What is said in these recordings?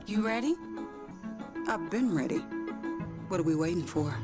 You ready? I've been ready. What are we waiting for?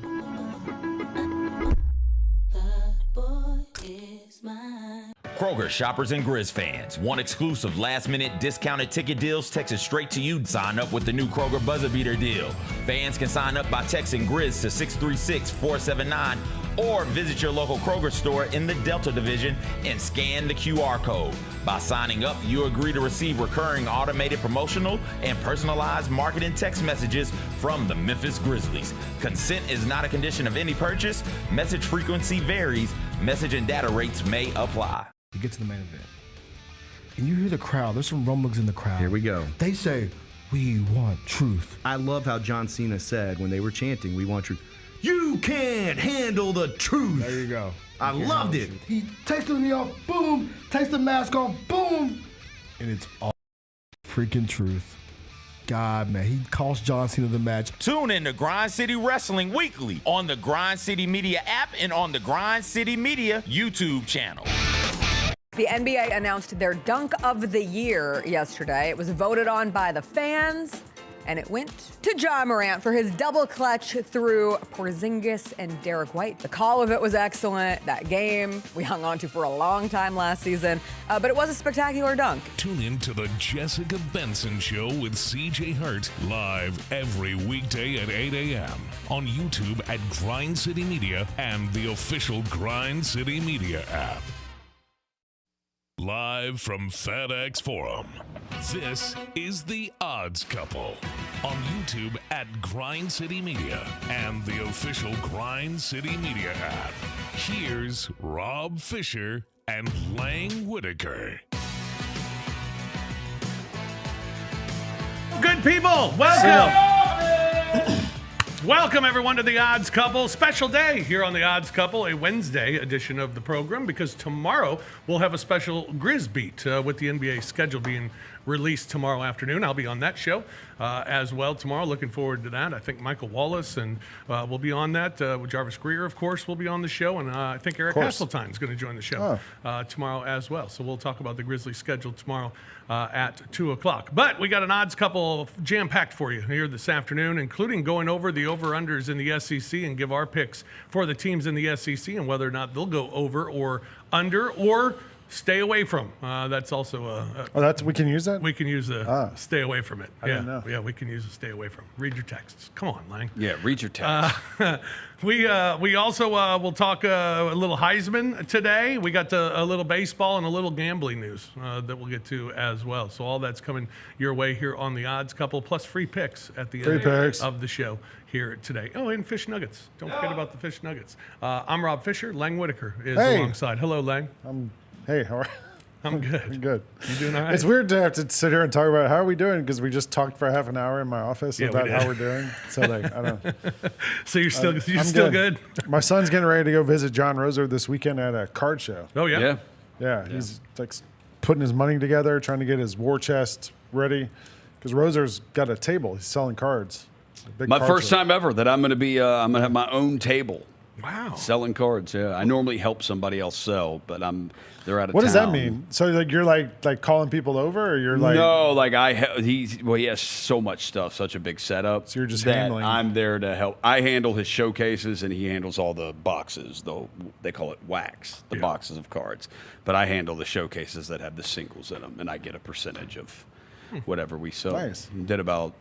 Kroger shoppers and Grizz fans. Want exclusive last-minute discounted ticket deals texted straight to you? Sign up with the new Kroger Buzzer Beater deal. Fans can sign up by texting Grizz to 636-479 or visit your local Kroger store in the Delta Division and scan the QR code. By signing up, you agree to receive recurring automated promotional and personalized marketing text messages from the Memphis Grizzlies. Consent is not a condition of any purchase. Message frequency varies. Message and data rates may apply. You get to the main event, and you hear the crowd. There's some rumblings in the crowd. Here we go. They say, "We want truth." I love how John Cena said when they were chanting, "We want truth." You can't handle the truth. There you go. I loved it. He takes the knee off, boom. Takes the mask off, boom. And it's all freaking truth. God, man, he cost John Cena the match. Tune in to Grind City Wrestling weekly on the Grind City Media app and on the Grind City Media YouTube channel. The NBA announced their Dunk of the Year yesterday. It was voted on by the fans, and it went to Ja Morant for his double clutch through Porzingis and Derek White. The call of it was excellent. That game we hung on to for a long time last season, but it was a spectacular dunk. Tune in to the Jessica Benson Show with CJ Hurt live every weekday at 8 a.m. on YouTube at Grind City Media and the official Grind City Media app. Live from FedEx Forum, this is The Odds Couple on YouTube at Grind City Media and the official Grind City Media app. Here's Rob Fisher and Lang Whitaker. Good people, welcome. Welcome, everyone, to The Odds Couple. Special day here on The Odds Couple, a Wednesday edition of the program, because tomorrow we'll have a special Grizz Beat with the NBA schedule being released tomorrow afternoon. I'll be on that show as well tomorrow. Looking forward to that. I think Michael Wallace and will be on that. Jarvis Greer, of course, will be on the show. And I think Eric Hasseltine is going to join the show tomorrow as well. So we'll talk about the Grizzlies schedule tomorrow at 2 o'clock. But we got an Odds Couple jam-packed for you here this afternoon, including going over the over-unders in the SEC and give our picks for the teams in the SEC and whether or not they'll go over or under or stay away from. That's also we can use that? We can use the stay away from it. I didn't know. Yeah, we can use a stay away from. Read your texts. Come on, Lang. Yeah, read your text. We also will talk a little Heisman today. We got a little baseball and a little gambling news that we'll get to as well. So all that's coming your way here on The Odds Couple, plus free picks at the end of the show here today. Oh, and fish nuggets. Don't forget about the fish nuggets. I'm Rob Fisher. Lang Whitaker is alongside. Hello, Lang. Hey, how are you? I'm good. I'm good. You doing all right? It's weird to have to sit here and talk about how are we doing because we just talked for half an hour in my office about how we're doing. So like, I don't. So you're still good. My son's getting ready to go visit John Roser this weekend at a card show. Oh yeah. Yeah. He's like putting his money together, trying to get his war chest ready because Roser's got a table. He's selling cards. My first time ever that I'm going to be. I'm going to have my own table. Wow. Selling cards. Yeah. I normally help somebody else sell, but they're out of town. What does that mean? So like you're like calling people over, or you're like no, like he has so much stuff, such a big setup. So you're just that handling. I'm there to help. I handle his showcases, and he handles all the boxes. Though they call it wax, the boxes of cards. But I handle the showcases that have the singles in them, and I get a percentage of whatever we sell. Nice. Did about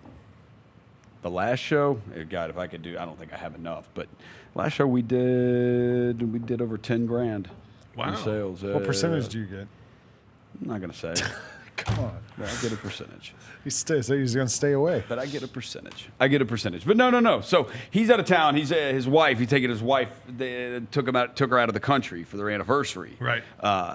the last show. God, if I could do, I don't think I have enough, but last show we did over 10 grand. Wow. In sales. What percentage do you get? I'm not going to say. Come on. No, I get a percentage. He's going to stay away. But I get a percentage. But no. So he's out of town. He's his wife. He's taking his wife. They took her out of the country for their anniversary. Right.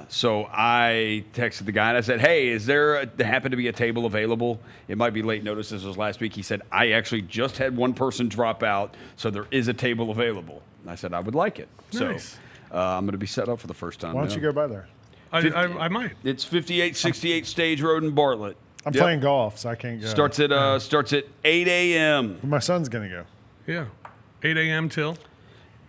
So I texted the guy and I said, "Hey, there happen to be a table available? It might be late notice. This was last week." He said, "I actually just had one person drop out, so there is a table available." And I said, "I would like it." Nice. So I'm going to be set up for the first time. Why don't you go by there? I might. It's 5868 Stage Road in Bartlett. I'm playing golf, so I can't go. Starts at 8 a.m. My son's going to go. Yeah. 8 a.m. till?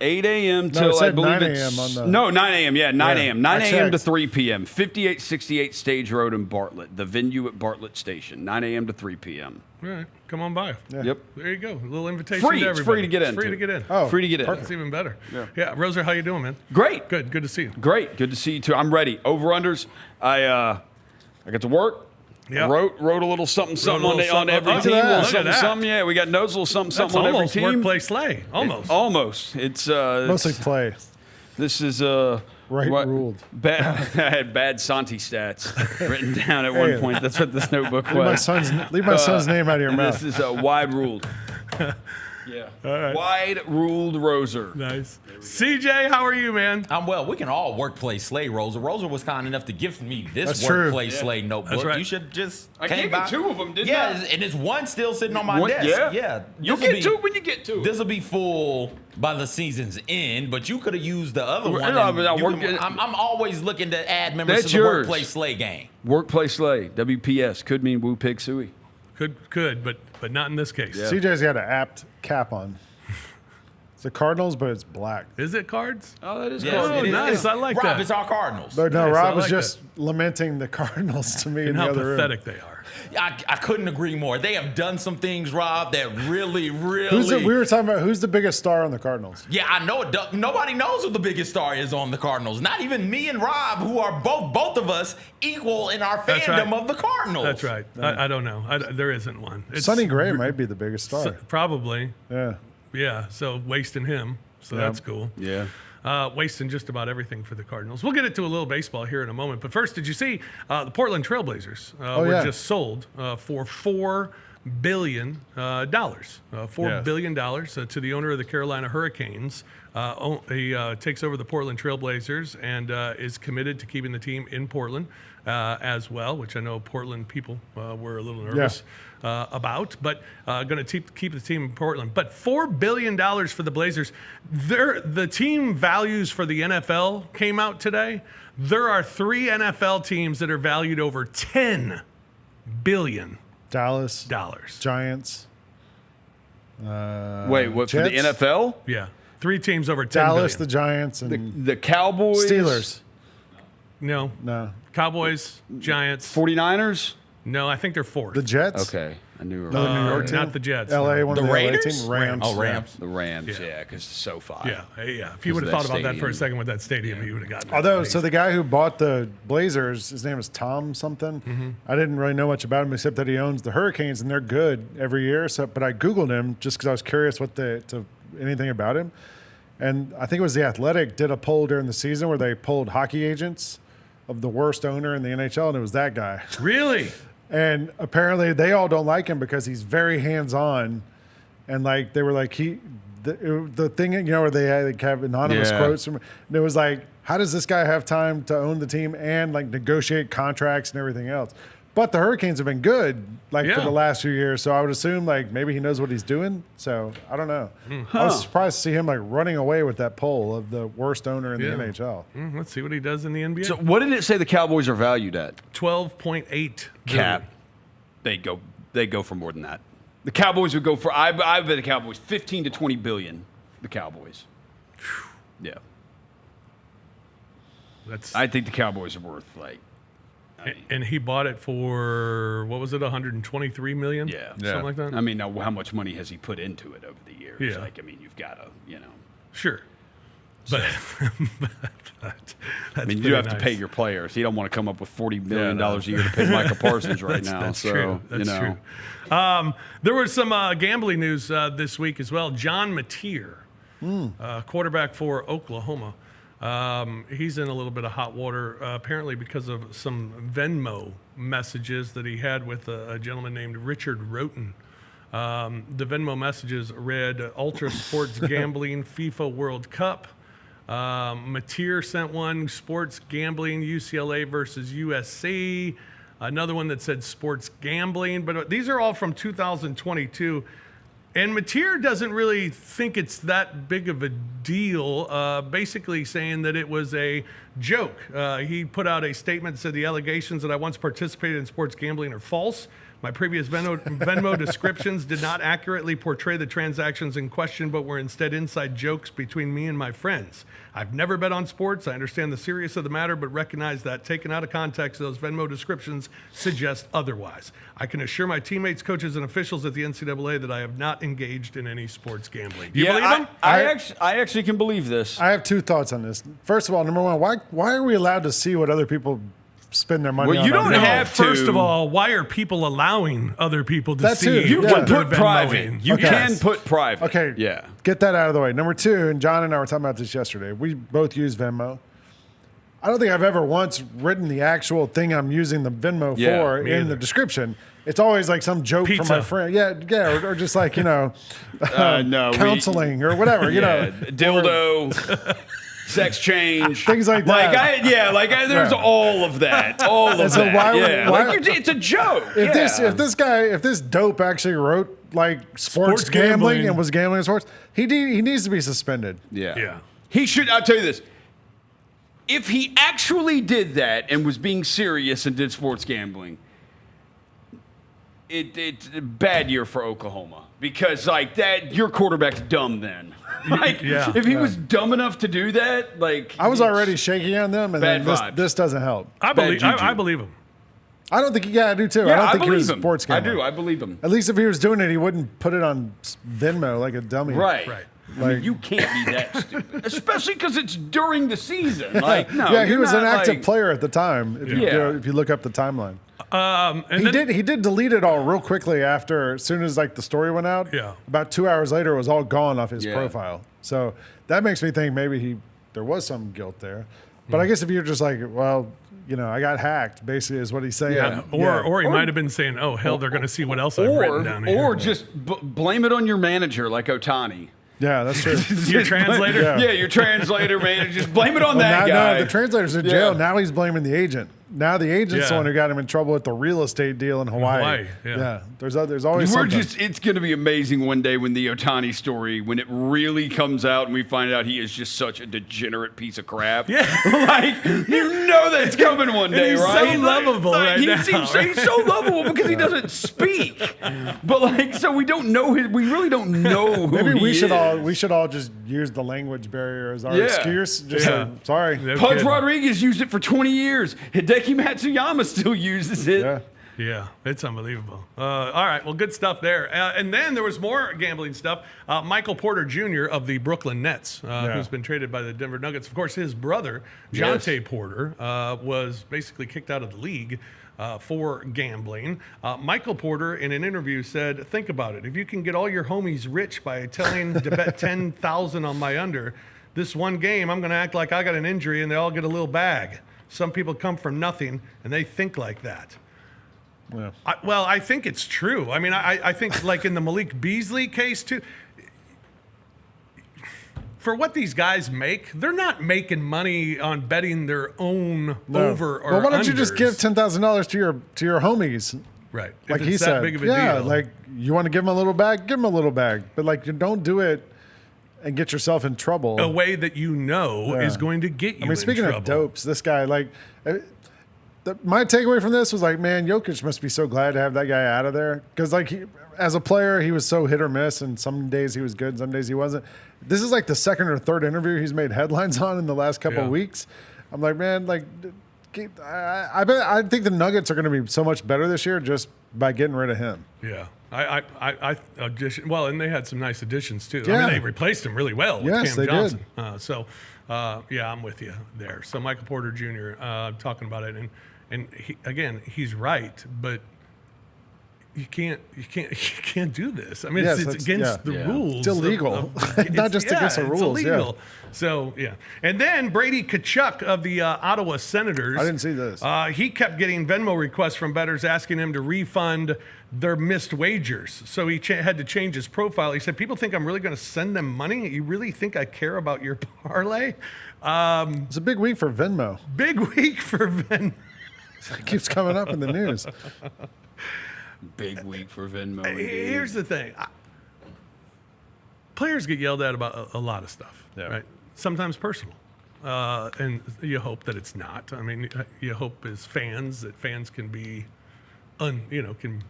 8 a.m. No, till it said I believe 9 it's a.m. on the- no 9 a.m. Yeah, 9 Yeah, a.m. 9 I a.m. to checked. 3 p.m. 5868 Stage Road in Bartlett, the venue at Bartlett Station. 9 a.m. to 3 p.m. All right, come on by. Yep. There you go. A little invitation Free. to It's everybody. free to get in. Free to get in. Oh, Free to get in. That's even better. Yeah, Roser, how you doing, man? Great. Good to see you. Great. Good to see you too. I'm ready. Over unders. I got to work. Yep. Wrote a little something Wrote a little on every something. team. Look A at little something, that. something. Yeah, we got notes, a little something, That's something on every almost team. workplace slay. Almost. Almost. It's Mostly play. This is Right ruled. Bad. I had bad Santi stats written down at one point. That's what this notebook was. Leave my son's name out of your And mouth. This is wide ruled. Yeah. Wide ruled Roser. Nice. CJ, how are you, man? I'm well. We can all workplace slay Rosa. Rosa was kind enough to gift me this That's true. workplace slay notebook. That's right. You should just I came gave you by. 2 of them, didn't Yeah, I? and there's one still sitting on my One- desk. yeah. Yeah. You'll This'll get to it when you get to it. This will be full by the season's end, but you could have used the other one. No, and but I you work- can- I'm always looking to add members That's to the yours. workplace slay game. Workplace slay. WPS. Could mean Woo Pig Suey. Could, but not in this case. CJ's got an apt cap on. It's the Cardinals, but it's black. Is it cards? Oh, that is Yes, Oh, it is. nice. I like Rob, that. it's our Cardinals. But no, Nice, Rob I was like just lamenting the Cardinals to me in And the how other room. pathetic they are. I couldn't agree more. They have done some things, Rob, that really. We were talking about who's the biggest star on the Cardinals. Yeah, I know it. Nobody knows who the biggest star is on the Cardinals. Not even me and Rob, who are both of us equal in our That's fandom right. of the Cardinals. That's right. I don't know. There isn't one. It's Sonny Gray might be the biggest star. Probably. Yeah. Yeah. So wasting him. So that's cool. Yeah. Wasting just about everything for the Cardinals. We'll get into a little baseball here in a moment. But first, did you see the Portland Trailblazers were yeah. just sold for $4 billion. $4 billion to the owner of the Carolina Hurricanes. He takes over the Portland Trailblazers and is committed to keeping the team in Portland as well, which I know Portland people were a little nervous about, but going to keep the team in Portland. But $4 billion for the Blazers. The team values for the NFL came out today. There are 3 NFL teams that are valued over $10 billion. Dallas, Giants. Giants. Wait, what for the Jets? NFL? Yeah. 3 teams over $10 Dallas, the billion. Giants, and The Cowboys. Steelers. No. No. Cowboys, Giants. 49ers. No, I think they're 4th. The Jets. Okay, I knew. We were The New York team. Not the Jets. LA, no. one The of the Raiders? LA team. Rams. Oh, Rams. The Rams, Yeah. yeah, because it's so far. Yeah. If you would of have that thought about that for a stadium. second with that stadium, you would have gotten it. Although, so the guy who bought the Blazers, his name is Tom something. Mm-hmm. I didn't really know much about him except that he owns the Hurricanes, and they're good every year. So, but I Googled him just because I was curious anything about him. And I think it was The Athletic did a poll during the season where they polled hockey agents of the worst owner in the NHL, and it was that guy. Really? And apparently they all don't like him because he's very hands-on. And like they were like the thing, where they have anonymous Yeah. quotes from, and it was like, how does this guy have time to own the team and like negotiate contracts and everything else? But the Hurricanes have been good for Yeah. the last few years, so I would assume like maybe he knows what he's doing. So I don't know. I was surprised to see him like running away with that poll of the worst owner in Yeah. the NHL. Let's see what he does in the NBA. So what did it say the Cowboys are valued at? 12.8 Cap. They go for more than that. The Cowboys would go for. I bet the Cowboys 15 to 20 billion. The Cowboys. Yeah, That's I think the Cowboys are worth like. and he bought it for what was it, 123 million? Yeah. something like that. I mean, now how much money has he put into it over the years? Yeah. Like, I mean, you've got to, Sure, but, I mean, you have to pay your players. You don't want to come up with $40 million a year to pay Michael Parsons right now. That's so, true. That's true. There was some gambling news this week as well. John Mateer, quarterback for Oklahoma. He's in a little bit of hot water, apparently because of some Venmo messages that he had with a gentleman named Richard Roten. The Venmo messages read, Ultra Sports Gambling FIFA World Cup. Mateer sent one, Sports Gambling UCLA versus USC. Another one that said Sports Gambling. But these are all from 2022. And Mateer doesn't really think it's that big of a deal, basically saying that it was a joke. He put out a statement that said the allegations that I once participated in sports gambling are false. My previous Venmo descriptions did not accurately portray the transactions in question, but were instead inside jokes between me and my friends. I've never bet on sports. I understand the seriousness of the matter, but recognize that taken out of context, those Venmo descriptions suggest otherwise. I can assure my teammates, coaches, and officials at the NCAA that I have not engaged in any sports gambling. Do you believe them? I actually can believe this. I have two thoughts on this. First of all, number one, why are we allowed to see what other people spend their money on? Well, you don't have to. First of all, why are people allowing other people to That see? too. You Yeah. can what they're put private. Venmoing? You Okay. can put private. Okay. Yeah. Get that out of the way. Number two, and John and I were talking about this yesterday. We both use Venmo. I don't think I've ever once written the actual thing I'm using the Venmo Yeah, for me in either. the description. It's always like some joke from Pizza. my friend. Yeah, or just like, No, counseling or whatever, dildo, sex change, Things like that. There's all of that. All of so that. why would- yeah. why- Like it's a joke. If yeah. if this dope actually wrote like sports Sports gambling gambling. and was gambling in sports, he needs to be suspended. Yeah. Yeah. He should. I'll tell you this. If he actually did that and was being serious and did sports gambling, it's a bad year for Oklahoma because like that, your quarterback's dumb then. Like Yeah. if he was dumb enough to do that, like I was already shaking on them, and Bad then vibes. this doesn't help. I Bad believe. juju. I believe him. I don't think. Yeah, I do too. I Yeah, don't I think he believe was a him. sports I gambler. do. I believe him. At least if he was doing it, he wouldn't put it on Venmo like a dummy. Right. Right. I mean, you can't be that stupid, especially because it's during the season. Like, no, yeah, he you're was an not, active like- player at the time. If you Yeah. if you look up the timeline, And he then- did delete it all real quickly after as soon as like the story went out. Yeah. About 2 hours later, it was all gone off his Yeah. profile. So that makes me think maybe there was some guilt there. But I guess if you're just like, well, I got hacked, basically is what he's saying. Yeah. Or he might have been saying, "Oh hell, they're going to see what else I've written down here." Or just blame it on your manager, like Otani. Yeah, that's true. your translator. Yeah. Your translator, man. Just blame it on Well, that now, guy. no, the translator's in jail. Yeah. Now he's blaming the agent. Now the agent's the Yeah. one who got him in trouble with the real estate deal in Hawaii. yeah. There's always We're something. it's going to be amazing one day when the Otani story, when it really comes out and we find out he is just such a degenerate piece of crap. Yeah. Like, you know that's coming one day, he's so right? lovable right he now, seems, right? He's so lovable because he doesn't speak. But like, so we don't know we really don't know who Maybe he we should all just use the language barrier as our Yeah. excuse. Just Yeah. say, sorry. No Pudge kidding. Rodriguez used it for 20 years. Hideki Matsuyama still uses it. Yeah. Yeah, it's unbelievable. All right, well, good stuff there. And then there was more gambling stuff. Michael Porter Jr. of the Brooklyn Nets, who's been traded by the Denver Nuggets. Of course, his brother, Jonte Porter, was basically kicked out of the league for gambling. Michael Porter, in an interview, said, "Think about it. If you can get all your homies rich by telling to bet 10,000 on my under, this one game, I'm going to act like I got an injury and they all get a little bag. Some people come from nothing and they think like that." Yeah. I think it's true. I mean, I think like in the Malik Beasley case too, for what these guys make, they're not making money on betting their own over or Well, why don't you just unders. give $10,000 to your homies? Right. Like if he it's said. that big of a yeah, deal. like you want to give him a little bag, give him a little bag. But like you don't do it and get yourself in trouble. a way that you know Yeah. is going to get you I mean, speaking in of trouble. dopes, this guy, like, my takeaway from this was like, man, Jokic must be so glad to have that guy out of there. Because, like, as a player, he was so hit or miss, and some days he was good, some days he wasn't. This is like the second or third interview he's made headlines on in the last couple of weeks. I'm like, man, like, I think the Nuggets are going to be so much better this year just by getting rid of him. Yeah. Well, and they had some nice additions too. I Yeah. mean, they replaced him really well with Yes, Cam they Johnson. Yeah, I'm with you there. So Michael Porter Jr. Talking about it, and he's right, but you can't do this. I mean, Yes, it's that's- against yeah. the Yeah. rules. It's illegal. Not just against the rules, It's yeah. illegal. So yeah, and then Brady Kachuk of the Ottawa Senators. I didn't see this. He kept getting Venmo requests from bettors asking him to refund their missed wagers. So he had to change his profile. He said, "People think I'm really going to send them money. You really think I care about your parlay?" It's a big week for Venmo. Big week for Venmo. It keeps coming up in the news. Big week for Venmo. Here's the thing. Players get yelled at about a lot of stuff, right? Sometimes personal. And you hope that it's not. I mean, you hope as fans that fans can be, can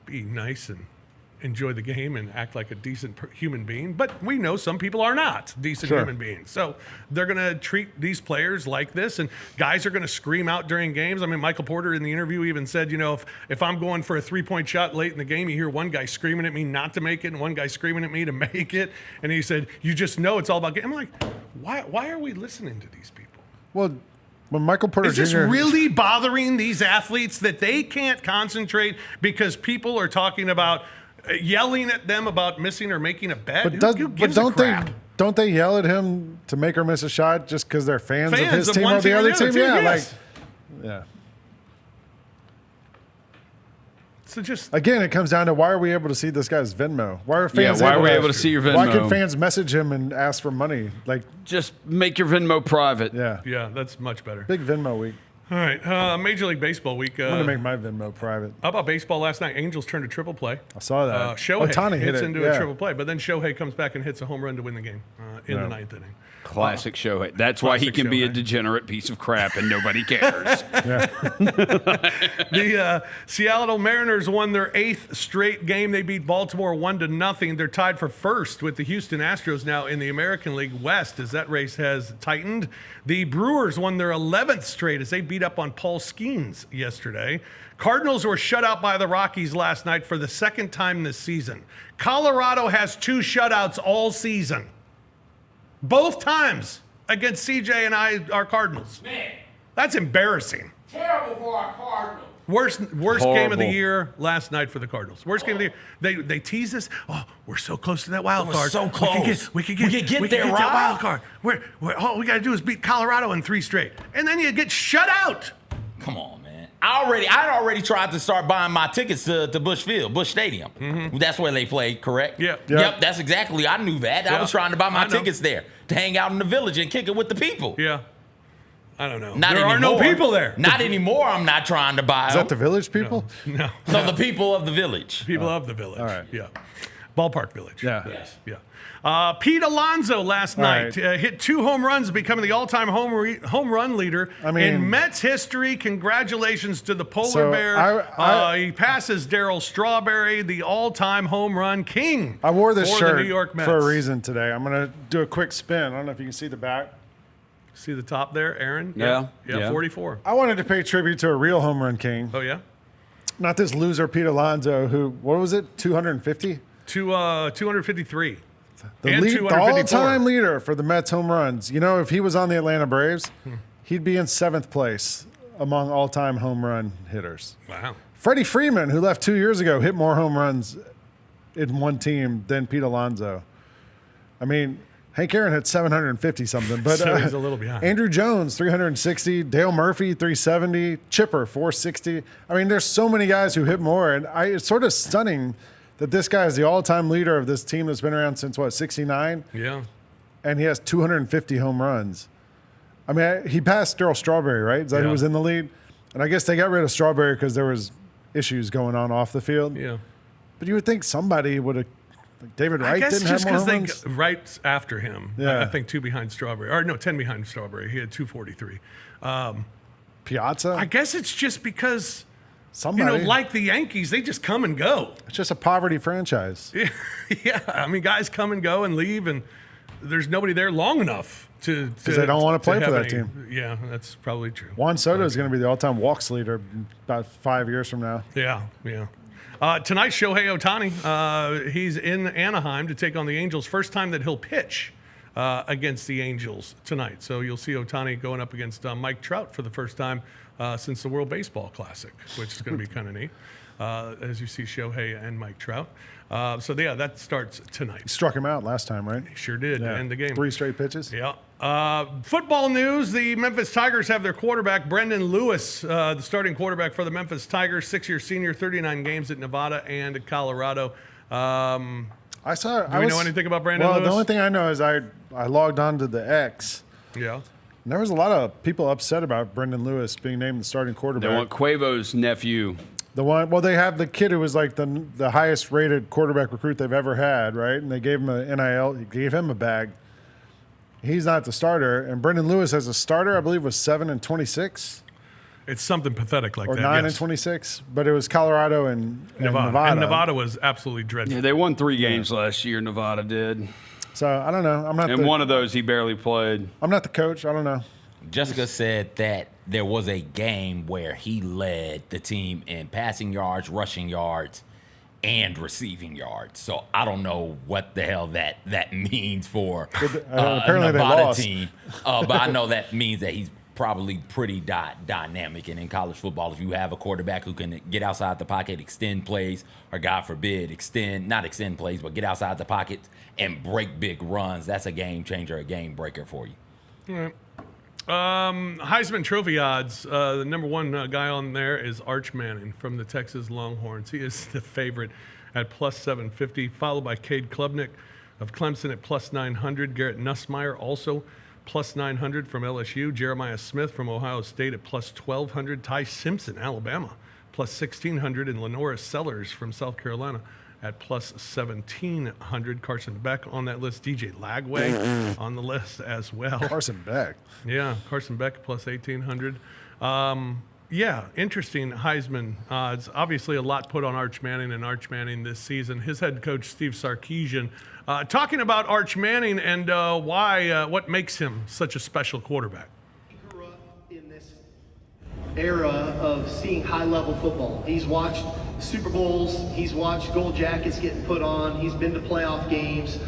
be nice and enjoy the game and act like a decent human being. But we know some people are not decent human beings. So they're going to treat these players like this, and guys are going to scream out during games. I mean, Michael Porter in the interview even said, if I'm going for a 3-point shot late in the game, you hear one guy screaming at me not to make it and one guy screaming at me to make it. And he said, you just know it's all about game. I'm like, why are we listening to these people? Well, when Michael Porter Is this Jr. really bothering these athletes that they can't concentrate because people are talking about yelling at them about missing or making a bet? Don't they yell at him to make or miss a shot just because they're fans of his team one or the other team? Yes. Yeah. So just Again, it comes down to why are we able to see this guy's Venmo? Why are fans? why are we able to see your Venmo? Why can fans message him and ask for money? Like, Just make your Venmo private. yeah, that's much better. big Venmo week. All right, Major League Baseball week. I'm gonna make my Venmo private. How about baseball last night? Angels turned a triple play. I saw that. Shohei Ohtani hit hits it. into a triple play, but then Shohei comes back and hits a home run to win the game in the ninth inning. Classic Shohei. That's why he Classic can be a Shohei. degenerate piece of crap and nobody cares. The Seattle Mariners won their 8th straight game. They beat Baltimore 1-0. They're tied for first with the Houston Astros now in the American League West as that race has tightened. The Brewers won their 11th straight as they beat up on Paul Skeens yesterday. Cardinals were shut out by the Rockies last night for the second time this season. Colorado has 2 shutouts all season. Both times against CJ and our Cardinals. Man, That's embarrassing. terrible for our Cardinals. Worst game of Horrible. the year last night for the Cardinals. Worst game of the year. They tease us. Oh, we're so close to that wild We're card. so close. We could get there, that Rob. wild card. All we got to do is beat Colorado in 3 straight, and then you get shut out. Come on, man. I'd already tried to start buying my tickets to Busch Stadium. That's where they play, correct? Yeah. Yep, that's exactly. I knew that. I was trying to buy my tickets there to hang out in the village and kick it with the people. Yeah. I don't know. Not there anymore. are no people there. Not anymore. I'm not trying to buy Is them. that the Village people? No. No, the people of the village. People of the village. All right. Yeah. Ballpark Village. Yeah. Yes. Yeah. Pete Alonso last night hit 2 home runs, becoming the all-time home run leader in Mets history. Congratulations to the Polar So Bear. He passes Darryl Strawberry, the all-time home run king. I wore this for shirt the New York Mets. for a reason today. I'm gonna do a quick spin. I don't know if you can see the back. See the top there, Aaron? Yeah. 44. I wanted to pay tribute to a real home run king, Oh, yeah? not this loser Pete Alonso who, what was it, 250? 253. The And 254. all-time leader for the Mets home runs. You know, if he was on the Atlanta Braves, he'd be in 7th place among all-time home run hitters. Wow. Freddie Freeman, who left 2 years ago, hit more home runs in one team than Pete Alonso. I mean, Hank Aaron hit 750 something, but So he's a little behind. Andrew Jones 360, Dale Murphy 370, Chipper 460. I mean, there's so many guys who hit more, and it's sort of stunning that this guy is the all-time leader of this team that's been around since what, 69, Yeah. and he has 250 home runs. I mean, he passed Darryl Strawberry, right? Is that who Yeah. was in the lead? And I guess they got rid of Strawberry because there was issues going on off the field. Yeah. But you would think somebody would have. Like David Wright I guess didn't have just more because home they runs. right after him. Yeah. I think 2 behind Strawberry. Or no, 10 behind Strawberry. He had 243. Piazza. I guess it's just because, somebody. like the Yankees, they just come and go. It's just a poverty franchise. Yeah. I mean, guys come and go and leave, and there's nobody there long enough to. Because they don't wanna play for that team. Yeah, that's probably true. Juan Soto is going to be the all-time walks leader about 5 years from now. Yeah. Tonight, Shohei Ohtani, he's in Anaheim to take on the Angels. First time that he'll pitch against the Angels tonight. So you'll see Ohtani going up against Mike Trout for the first time since the World Baseball Classic, which is going to be kind of neat, as you see Shohei and Mike Trout. That starts tonight. Struck him out last time, right? Sure did to end the game. 3 straight pitches. Yeah. Football news, the Memphis Tigers have their quarterback, Brendan Lewis, the starting quarterback for the Memphis Tigers, 6-year senior, 39 games at Nevada and Colorado. Do we know anything about Brandon Lewis? The only thing I know is I logged on to the X. Yeah. And there was a lot of people upset about Brendan Lewis being named the starting They quarterback. want Quavo's nephew. They have the kid who was like the highest rated quarterback recruit they've ever had, right? And they gave him an NIL, gave him a bag. He's not the starter. And Brendan Lewis as a starter, I believe, was 7-26. It's something pathetic like or that. 9 yes. and 26, but it was Colorado and Nevada. And Nevada was absolutely dreadful. Yeah, they won 3 games last year. Nevada did, So I don't know. I'm not. and one of those he barely played. I'm not the coach. I don't know. Jessica said that there was a game where he led the team in passing yards, rushing yards, and receiving yards. So I don't know what the hell that means for apparently a they Nevada lost. team. But I know that means that he's probably pretty dynamic. And in college football, if you have a quarterback who can get outside the pocket, extend plays, or God forbid, not extend plays, but get outside the pocket and break big runs, that's a game changer, a game breaker for you. All right. Heisman Trophy odds. The number one guy on there is Arch Manning from the Texas Longhorns. He is the favorite at plus 750, followed by Cade Klubnik of Clemson at plus 900. Garrett Nussmeier also plus 900 from LSU. Jeremiah Smith from Ohio State at plus 1,200. Ty Simpson, Alabama, plus 1,600. And Lenora Sellers from South Carolina at plus 1,700. Carson Beck on that list. DJ Lagway on the list as well. Carson Beck. Yeah, Carson Beck plus 1,800. Yeah, interesting Heisman odds. Obviously, a lot put on Arch Manning this season. His head coach, Steve Sarkisian, talking about Arch Manning and what makes him such a special quarterback. He grew up in this era of seeing high-level football. He's watched Super Bowls. He's watched gold jackets getting put on. He's been to playoff games.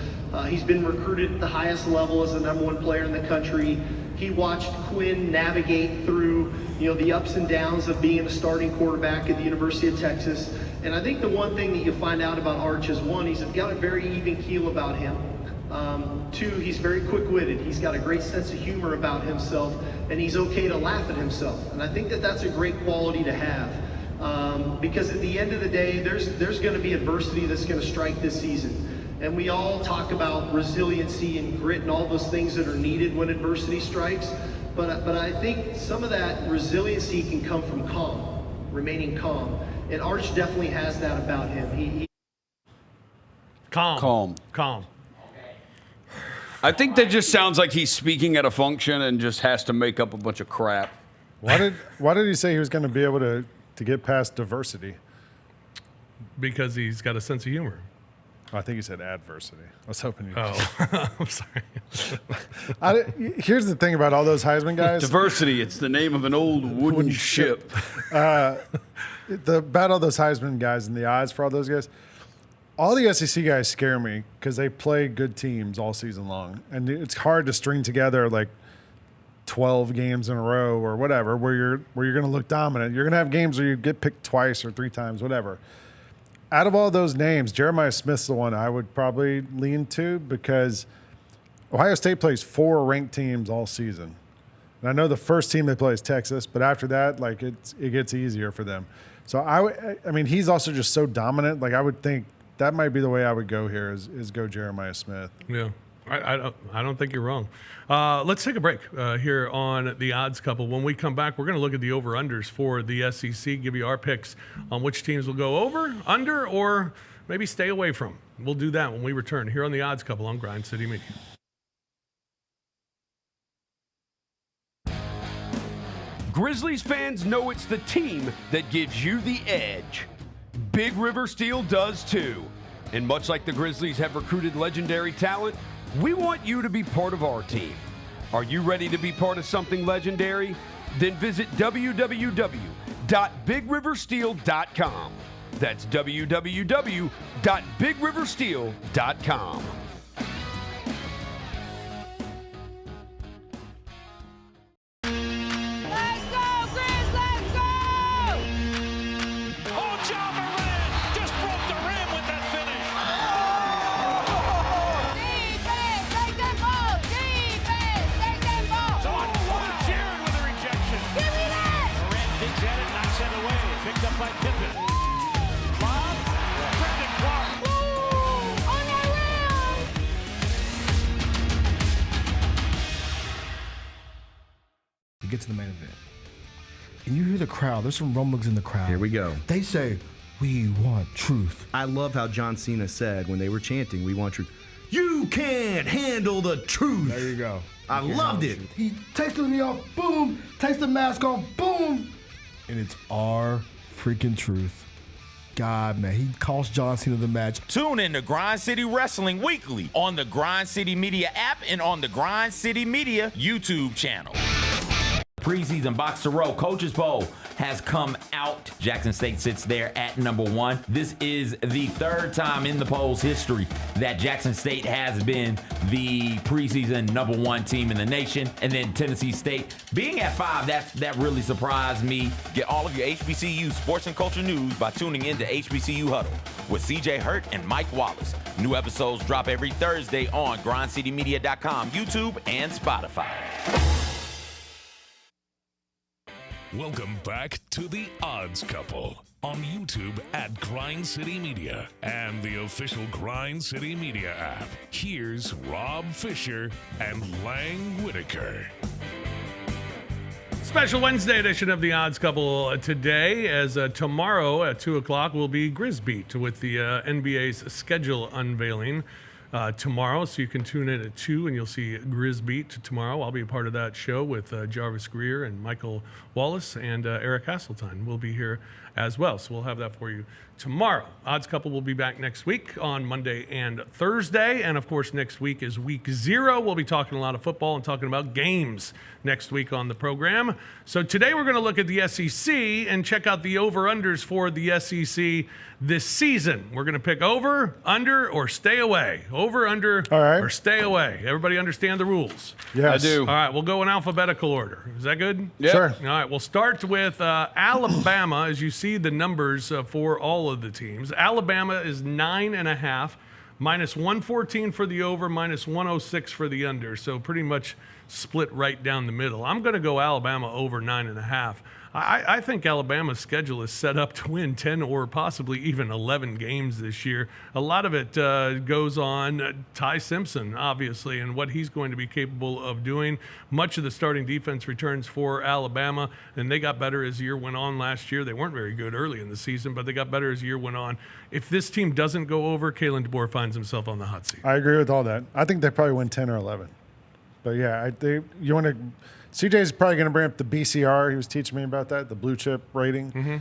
He's been recruited at the highest level as the #1 player in the country. He watched Quinn navigate through, the ups and downs of being a starting quarterback at the University of Texas. And I think the one thing that you find out about Arch is, one, he's got a very even keel about him. 2, he's very quick-witted. He's got a great sense of humor about himself, and he's okay to laugh at himself. And I think that that's a great quality to have. Because at the end of the day, there's going to be adversity that's going to strike this season. And we all talk about resiliency and grit and all those things that are needed when adversity strikes. But I think some of that resiliency can come from remaining calm. And Arch definitely has that about him. He Calm. I think that just sounds like he's speaking at a function and just has to make up a bunch of crap. Why did he say he was going to be able to get past diversity? Because he's got a sense of humor. I think he said adversity. I was hoping you. Oh, I'm sorry. Here's the thing about all those Heisman guys. Diversity, it's the name of an old wooden ship. About all those Heisman guys and the odds for all those guys, all the SEC guys scare me because they play good teams all season long. And it's hard to string together like 12 games in a row or whatever where you're going to look dominant. You're going to have games where you get picked twice or 3 times, whatever. Out of all those names, Jeremiah Smith's the one I would probably lean to because Ohio State plays 4 ranked teams all season. And I know the first team they play is Texas, but after that, like it gets easier for them. So I mean, he's also just so dominant. Like I would think that might be the way I would go here is go Jeremiah Smith. Yeah. I don't think you're wrong. Let's take a break here on the Odds Couple. When we come back, we're going to look at the over-unders for the SEC, give you our picks on which teams will go over, under, or maybe stay away from. We'll do that when we return here on the Odds Couple on Grind City Media. Grizzlies fans know it's the team that gives you the edge. Big River Steel does too. And much like the Grizzlies have recruited legendary talent, we want you to be part of our team. Are you ready to be part of something legendary? Then visit www.bigriversteel.com. That's www.bigriversteel.com. Get to the main event. And you hear the crowd. There's some rumblings in the crowd. Here we go. They say, we want truth. I love how John Cena said when they were chanting, we want truth. You can't handle the truth. There you go. I loved it. He takes the knee off, boom. Takes the mask off, boom. and it's our freaking truth. God, man, he cost John Cena the match. Tune in to Grind City Wrestling weekly on the Grind City Media app and on the Grind City Media YouTube channel. Preseason Box to Row Coaches Bowl has come out. Jackson State sits there at number 1. This is the 3rd time in the poll's history that Jackson State has been the preseason number 1 team in the nation. And then Tennessee State being at 5, that really surprised me. Get all of your HBCU sports and culture news by tuning in to HBCU Huddle with CJ Hurt and Mike Wallace. New episodes drop every Thursday on grindcitymedia.com, YouTube, and Spotify. Welcome back to The Odds Couple on YouTube at Grind City Media and the official Grind City Media app. Here's Rob Fisher and Lang Whitaker. Special Wednesday edition of The Odds Couple today, as tomorrow at 2 o'clock will be Grizbeat with the NBA's schedule unveiling. Tomorrow, so you can tune in at 2 and you'll see Grizbeat tomorrow. I'll be a part of that show with Jarvis Greer and Michael Wallace and Eric Hasseltine. We'll be here as well, so we'll have that for you tomorrow. Odds Couple will be back next week on Monday and Thursday, and of course next week is week 0. We'll be talking a lot of football and talking about games next week on the program. So today we're going to look at the SEC and check out the over-unders for the SEC this season. We're going to pick over, under, or stay away. Over, under, or stay away. Everybody understand the rules? Yes. I do. All right, we'll go in alphabetical order. Is that good? Yep. Sure. All right, we'll start with Alabama. As you see the numbers for all of the teams, Alabama is 9.5, minus 114 for the over, minus 106 for the under. So pretty much split right down the middle. I'm going to go Alabama over 9.5. I think Alabama's schedule is set up to win 10 or possibly even 11 games this year. A lot of it goes on Ty Simpson, obviously, and what he's going to be capable of doing. Much of the starting defense returns for Alabama, and they got better as the year went on last year. They weren't very good early in the season, but they got better as the year went on. If this team doesn't go over, Kalen DeBoer finds himself on the hot seat. I agree with all that. I think they probably win 10 or 11. But yeah, you want to. CJ's probably going to bring up the BCR. He was teaching me about that, the blue chip rating. Mm-hmm.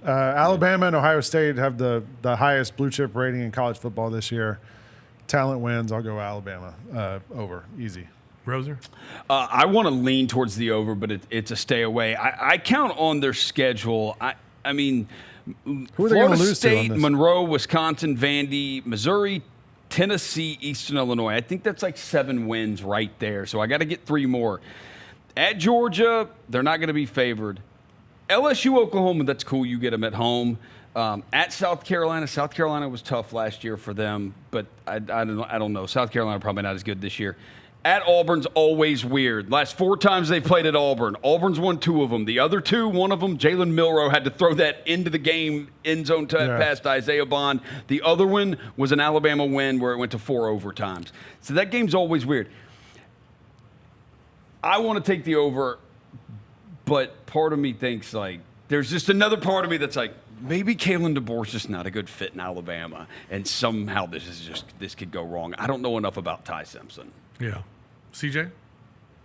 Alabama and Ohio State have the highest blue chip rating in college football this year. Talent wins. I'll go Alabama over. Easy. Roser? I want to lean towards the over, but it's a stay away. I count on their schedule. I mean, Who are they Florida gonna lose to State, on this? Monroe, Wisconsin, Vandy, Missouri, Tennessee, Eastern Illinois. I think that's like 7 wins right there. So I got to get 3 more. At Georgia, they're not going to be favored. LSU, Oklahoma, that's cool. You get them at home. At South Carolina was tough last year for them, but I don't know. South Carolina probably not as good this year. At Auburn's always weird. Last 4 times they've played at Auburn, Auburn's won 2 of them. The other 2, one of them, Jalen Milroe had to throw that into the game end zone past Isaiah Bond. The other one was an Alabama win where it went to 4 overtimes. So that game's always weird. I want to take the over, but part of me thinks like there's just another part of me that's like maybe Kalen DeBoer's just not a good fit in Alabama, and somehow this could go wrong. I don't know enough about Ty Simpson. Yeah. CJ?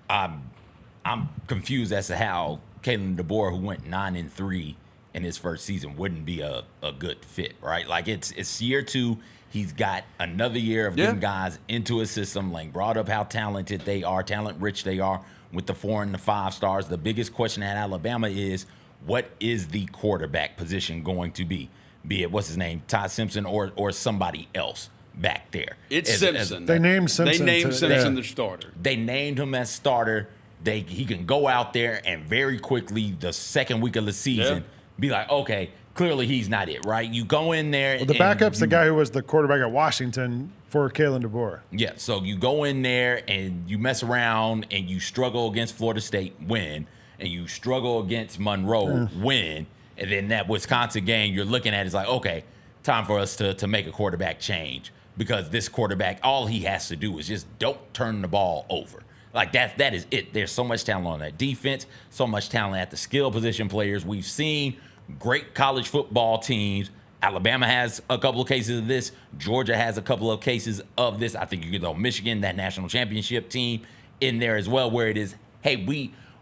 I'm confused as to how Kalen DeBoer, who went 9-3 in his first season, wouldn't be a good fit, right? Like it's year 2. He's got another year of getting guys into his system. Lang brought up how talented they are, talent rich they are with the 4 and the 5 stars. The biggest question at Alabama is, what is the quarterback position going to be? Be it, what's his name, Ty Simpson or somebody else back there. It's Simpson. They named Simpson. Simpson their starter. They named him as starter. He can go out there and very quickly, the second week of the season, be like, okay, clearly he's not it, right? You go in there. Well, the backup's the guy who was the quarterback at Washington for Kalen DeBoer. Yeah, so you go in there and you mess around and you struggle against Florida State, win, and you struggle against Monroe, win, and then that Wisconsin game you're looking at is like, okay, time for us to make a quarterback change. Because this quarterback, all he has to do is just don't turn the ball over. Like that is it. There's so much talent on that defense, so much talent at the skill position players. We've seen great college football teams. Alabama has a couple of cases of this. Georgia has a couple of cases of this. I think you could throw Michigan, that national championship team, in there as well, where it is, hey,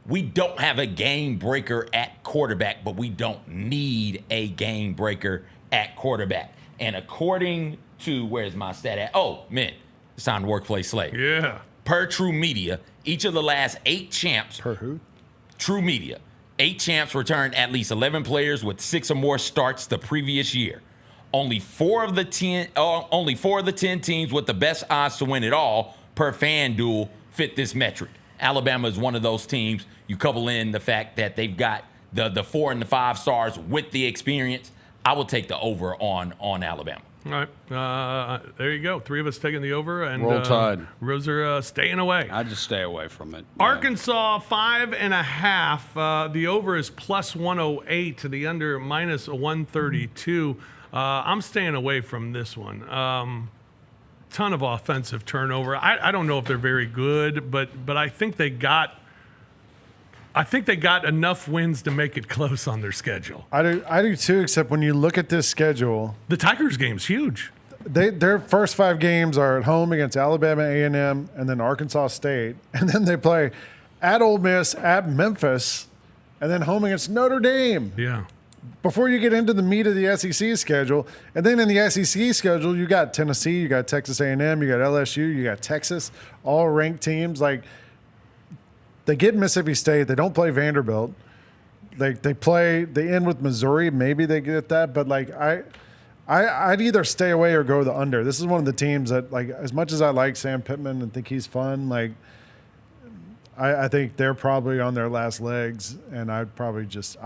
We don't have a game breaker at quarterback, but we don't need a game breaker at quarterback. And according to, where's my stat at? Oh, man, it's time to workplace slave. Yeah. Per True Media, each of the last 8 champs. Per who? True Media. 8 champs returned at least 11 players with 6 or more starts the previous year. Only 4 of the 10 teams with the best odds to win it all per FanDuel fit this metric. Alabama is one of those teams. You couple in the fact that they've got the 4 and the 5 stars with the experience. I will take the over on Alabama. All right. There you go. 3 of us taking the over. And Roll Tide. Roser staying away. I just stay away from it. Arkansas 5.5. The over is plus 108. The under minus 132. I'm staying away from this one. Ton of offensive turnover. I don't know if they're very good, but I think they got enough wins to make it close on their schedule. I do too, except when you look at this schedule, the Tigers game's huge. Their first 5 games are at home against Alabama A&M and then Arkansas State, and then they play at Ole Miss, at Memphis, and then home against Notre Dame. Yeah. Before you get into the meat of the SEC schedule, and then in the SEC schedule, you got Tennessee, you got Texas A&M, you got LSU, you got Texas, all ranked teams. Like, they get Mississippi State, they don't play Vanderbilt. They end with Missouri, maybe they get that, but like I'd either stay away or go the under. This is one of the teams that, like, as much as I like Sam Pittman and think he's fun, like, I think they're probably on their last legs, and I'd probably just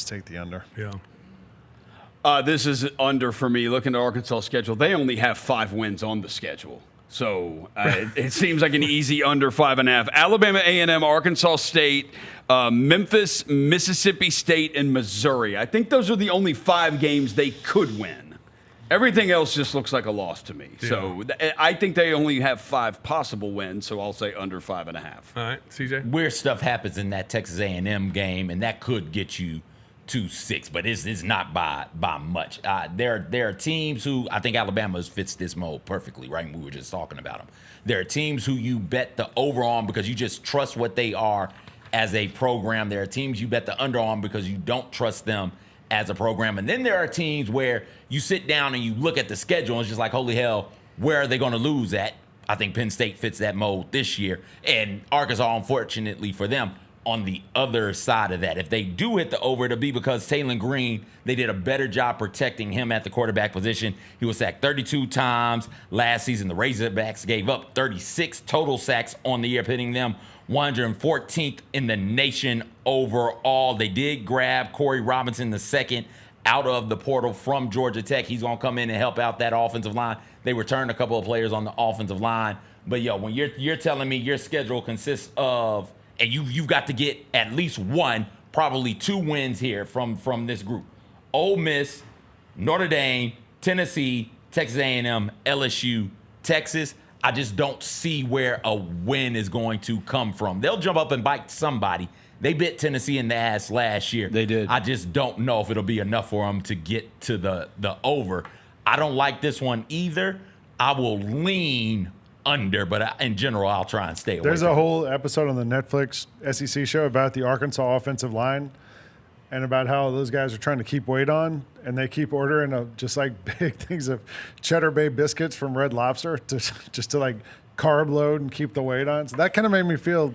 take the under. Yeah. This is under for me. Looking at Arkansas' schedule, they only have 5 wins on the schedule. So it seems like an easy under 5.5. Alabama A&M, Arkansas State, Memphis, Mississippi State, and Missouri. I think those are the only 5 games they could win. Everything else just looks like a loss to me. Yeah. So I think they only have 5 possible wins, so I'll say under 5.5. All right, CJ? Weird stuff happens in that Texas A&M game, and that could get you to 6, but it's not by much. There are teams who, I think Alabama fits this mold perfectly, right? We were just talking about them. There are teams who you bet the over on because you just trust what they are as a program. There are teams you bet the under on because you don't trust them as a program. And then there are teams where you sit down and you look at the schedule and it's just like, holy hell, where are they going to lose at? I think Penn State fits that mold this year. And Arkansas, unfortunately for them, on the other side of that. If they do hit the over, it'll be because Taylor Green, they did a better job protecting him at the quarterback position. He was sacked 32 times last season. The Razorbacks gave up 36 total sacks on the year, pitting them 114th in the nation overall. They did grab Corey Robinson II out of the portal from Georgia Tech. He's going to come in and help out that offensive line. They returned a couple of players on the offensive line. But, when you're telling me your schedule consists of, and you've got to get at least 1, probably 2 wins here from this group. Ole Miss, Notre Dame, Tennessee, Texas A&M, LSU, Texas. I just don't see where a win is going to come from. They'll jump up and bite somebody. They bit Tennessee in the ass last year. They did. I just don't know if it'll be enough for them to get to the over. I don't like this one either. I will lean under, but in general, I'll try and stay away. There's a whole episode on the Netflix SEC show about the Arkansas offensive line and about how those guys are trying to keep weight on, and they keep ordering just like big things of Cheddar Bay biscuits from Red Lobster just to like carb load and keep the weight on. So that kind of made me feel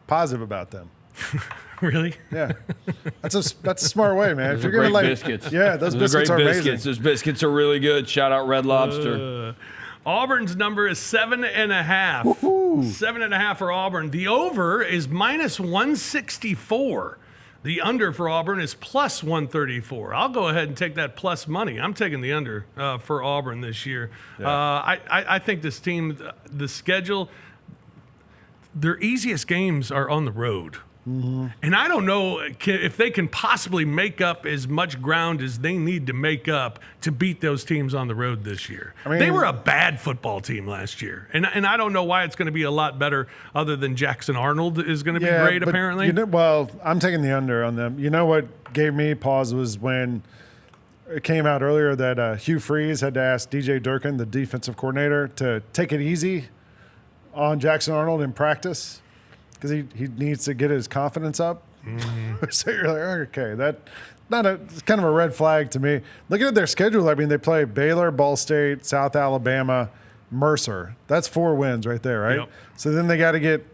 positive about them. Really? Yeah. That's a smart way, man. Those if you're gonna biscuits. Yeah, those biscuits are amazing. Those biscuits are really good. Shout out Red Lobster. Auburn's number is 7.5. 7.5 for Auburn. The over is minus 164. The under for Auburn is plus 134. I'll go ahead and take that plus money. I'm taking the under for Auburn this year. Yeah. I think this team, the schedule, their easiest games are on the road. Mm-hmm. And I don't know if they can possibly make up as much ground as they need to make up to beat those teams on the road this year. I mean, they were a bad football team last year. And I don't know why it's going to be a lot better other than Jackson Arnold is going to be great, apparently. I'm taking the under on them. You know what gave me pause was when it came out earlier that Hugh Freeze had to ask DJ Durkin, the defensive coordinator, to take it easy on Jackson Arnold in practice. because he needs to get his confidence up. So you're like, okay, it's kind of a red flag to me. Looking at their schedule, I mean, they play Baylor, Ball State, South Alabama, Mercer. That's 4 wins right there, right? Yep. So then they got to get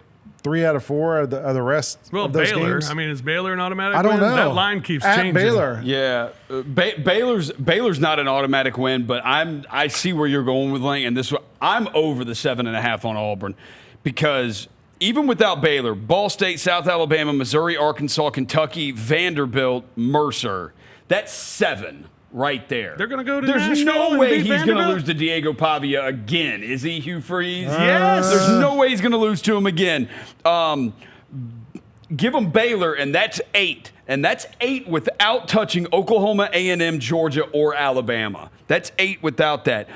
3 out of 4 of the rest of those Baylor. games. I mean, is Baylor an automatic I don't win? know. That line keeps At changing. Baylor. Yeah, Baylor's not an automatic win, but I see where you're going with Lane, and I'm over the 7.5 on Auburn because even without Baylor, Ball State, South Alabama, Missouri, Arkansas, Kentucky, Vanderbilt, Mercer, that's 7 right there. They're going to go to There's Nashville no and way beat he's going to Vanderbilt? lose to Diego Pavia again, is he, Hugh Freeze? Yes. There's no way he's going to lose to him again. Give him Baylor, and that's 8. And that's 8 without touching Oklahoma, A&M, Georgia, or Alabama. That's 8 without that.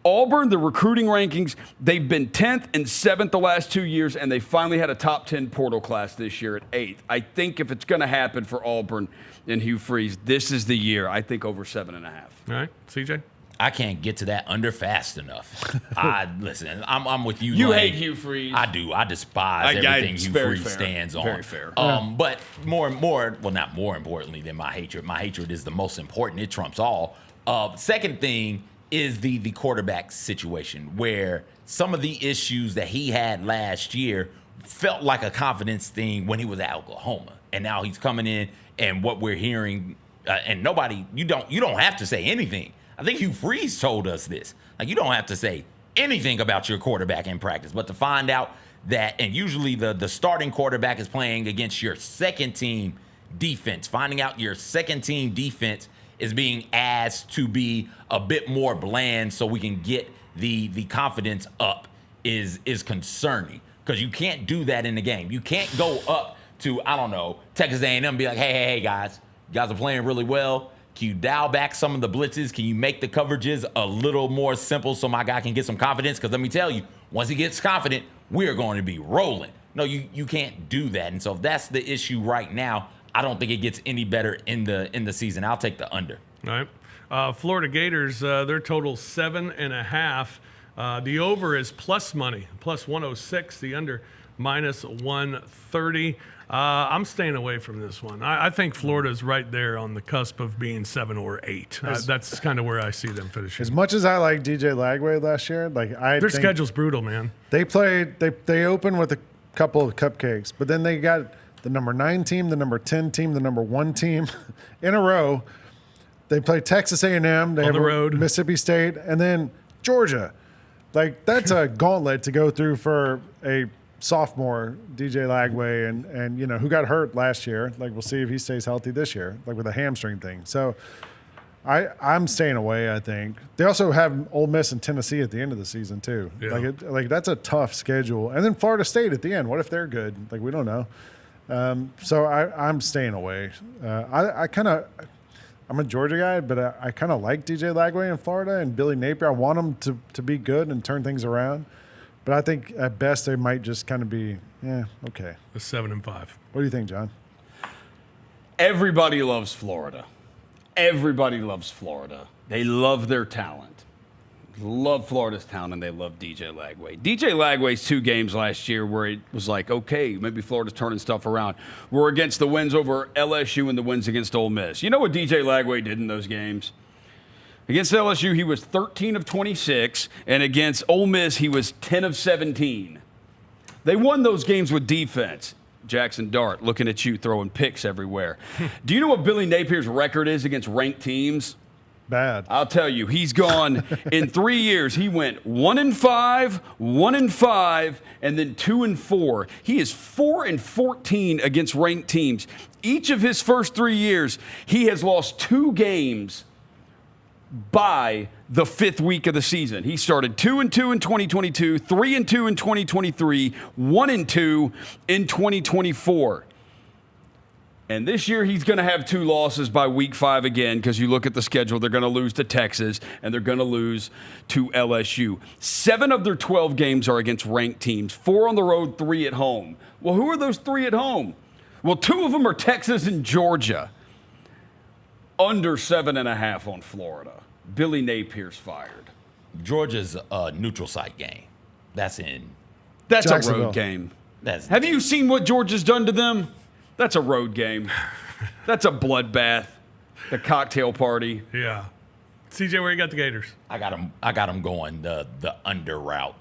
Auburn, the recruiting rankings, they've been 10th and 7th the last 2 years, and they finally had a top 10 portal class this year at 8th. I think if it's going to happen for Auburn and Hugh Freeze, this is the year. I think over 7.5. All right, CJ? I can't get to that under fast enough. Listen, I'm with you. You Lane. hate Hugh Freeze. I do. I despise everything it's Hugh very Freeze fair. stands on. Very fair. But not more importantly than my hatred. My hatred is the most important. It trumps all. Second thing is the quarterback situation, where some of the issues that he had last year felt like a confidence thing when he was at Oklahoma, and now he's coming in, and what we're hearing, and nobody, you don't have to say anything. I think Hugh Freeze told us this. Like, you don't have to say anything about your quarterback in practice, but to find out that, and usually the starting quarterback is playing against your second team defense, finding out your second team defense is being asked to be a bit more bland so we can get the confidence up is concerning, because you can't do that in the game. You can't go up to, I don't know, Texas A&M and be like, hey, guys, you guys are playing really well. Can you dial back some of the blitzes? Can you make the coverages a little more simple so my guy can get some confidence? Because let me tell you, once he gets confident, we're going to be rolling. No, you can't do that. And so if that's the issue right now, I don't think it gets any better in the season. I'll take the under. All right. Florida Gators, their total 7.5. The over is plus money, plus 106. The under minus 130. I'm staying away from this one. I think Florida's right there on the cusp of being 7 or 8. That's kind of where I see them finishing. As much as I like DJ Lagway last year, Their schedule's brutal, man. They opened with a couple of cupcakes, but then they got the number 9 team, the number 10 team, the number 1 team in a row. They play Texas A&M. They On have the road. Mississippi State, and then Georgia. Like, that's a gauntlet to go through for a sophomore, DJ Lagway, and you know, who got hurt last year. Like, we'll see if he stays healthy this year, like with a hamstring thing. So I'm staying away, I think. They also have Ole Miss and Tennessee at the end of the season too. Yeah. Like that's a tough schedule. And then Florida State at the end. What if they're good? Like, we don't know. So I'm staying away. I'm a Georgia guy, but I kind of like DJ Lagway in Florida and Billy Napier. I want them to be good and turn things around. But I think at best they might just kind of be, okay. A 7 and 5. What do you think, John? Everybody loves Florida. Everybody loves Florida. They love their talent. Love Florida's talent, and they love DJ Lagway. DJ Lagway's 2 games last year where it was like, okay, maybe Florida's turning stuff around, were against the wins over LSU and the wins against Ole Miss. You know what DJ Lagway did in those games? Against LSU, he was 13 of 26, and against Ole Miss, he was 10 of 17. They won those games with defense. Jackson Dart, looking at you, throwing picks everywhere. Do you know what Billy Napier's record is against ranked teams? Bad. I'll tell you, he's gone in 3 years. He went 1-5, 1-5, and then 2-4. He is 4-14 against ranked teams. Each of his first 3 years, he has lost 2 games by the 5th week of the season. He started 2-2 in 2022, 3-2 in 2023, 1-2 in 2024. And this year he's going to have 2 losses by week 5 again, because you look at the schedule, they're going to lose to Texas and they're going to lose to LSU. 7 of their 12 games are against ranked teams, 4 on the road, 3 at home. Well, who are those 3 at home? Well, 2 of them are Texas and Georgia. Under 7.5 on Florida. Billy Napier's fired. Georgia's a neutral site game. That's a road game. Have you seen what Georgia's done to them? That's a road game. That's a bloodbath. The cocktail party. Yeah. CJ, where you got the Gators? I got them going the under route.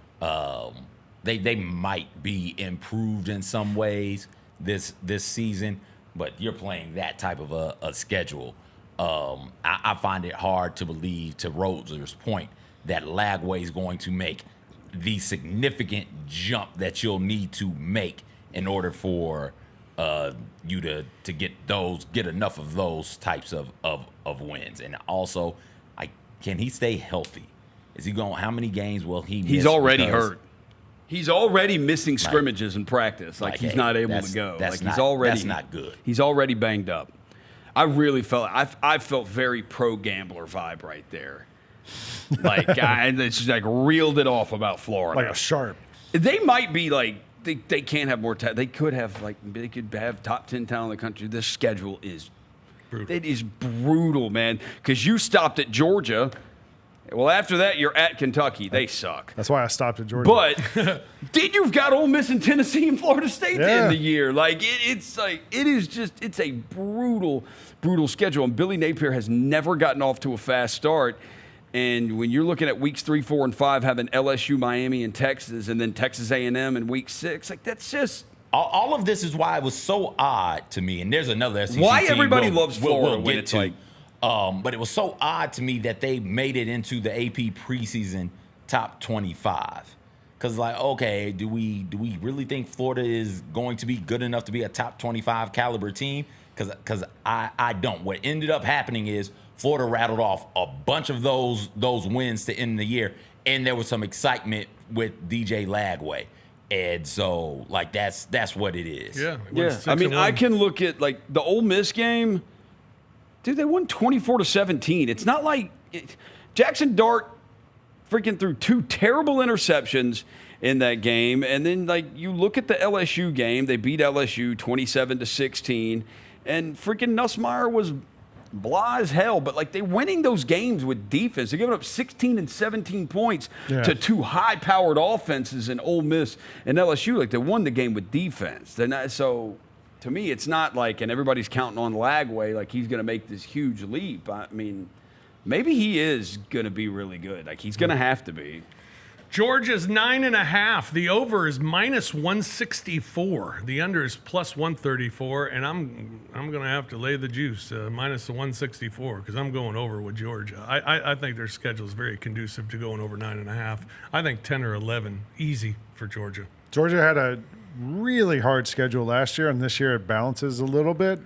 They might be improved in some ways this season, but you're playing that type of a schedule. I find it hard to believe, to Roser's point, that Lagway is going to make the significant jump that you'll need to make in order for you to get enough of those types of wins. And also, can he stay healthy? Is he going? How many games will he miss? He's already hurt. He's already missing scrimmages in practice. He's not able to go. That's not good. He's already banged up. I really felt. I felt very pro gambler vibe right there. It's just reeled it off about Florida. Like a sharp. They might be they can't have more. They could have they could have top 10 talent in the country. This schedule is brutal. It is brutal, man. Because you stopped at Georgia. Well, after that, you're at Kentucky. They suck. That's why I stopped at Georgia. But then you've got Ole Miss and Tennessee and Florida State to end the year. It's a brutal, brutal schedule. And Billy Napier has never gotten off to a fast start. And when you're looking at weeks 3, 4, and 5, having LSU, Miami, and Texas, and then Texas A&M in week 6, that's just all of this is why it was so odd to me. And there's another SEC why team everybody loves Florida when it's but it was so odd to me that they made it into the AP preseason top 25. Because okay, do we really think Florida is going to be good enough to be a top 25 caliber team? Because I don't. What ended up happening is Florida rattled off a bunch of those wins to end the year, and there was some excitement with DJ Lagway. And so, that's what it is. Yeah. I mean, I can look at, the Ole Miss game. Dude, they won 24-17. It's not like Jackson Dart freaking threw 2 terrible interceptions in that game. And then, you look at the LSU game. They beat LSU 27-16. And freaking Nussmeier was blah as hell, but they're winning those games with defense. They're giving up 16 and 17 points to 2 high-powered offenses in Ole Miss and LSU. They won the game with defense. They're not, so to me, it's not and everybody's counting on Lagway he's going to make this huge leap. I mean, maybe he is going to be really good. He's going to have to be. Georgia's 9.5. The over is minus 164. The under is plus 134. And I'm going to have to lay the juice minus the 164 because I'm going over with Georgia. I think their schedule is very conducive to going over 9.5. I think 10 or 11 easy for Georgia. Georgia had a really hard schedule last year, and this year it balances a little bit.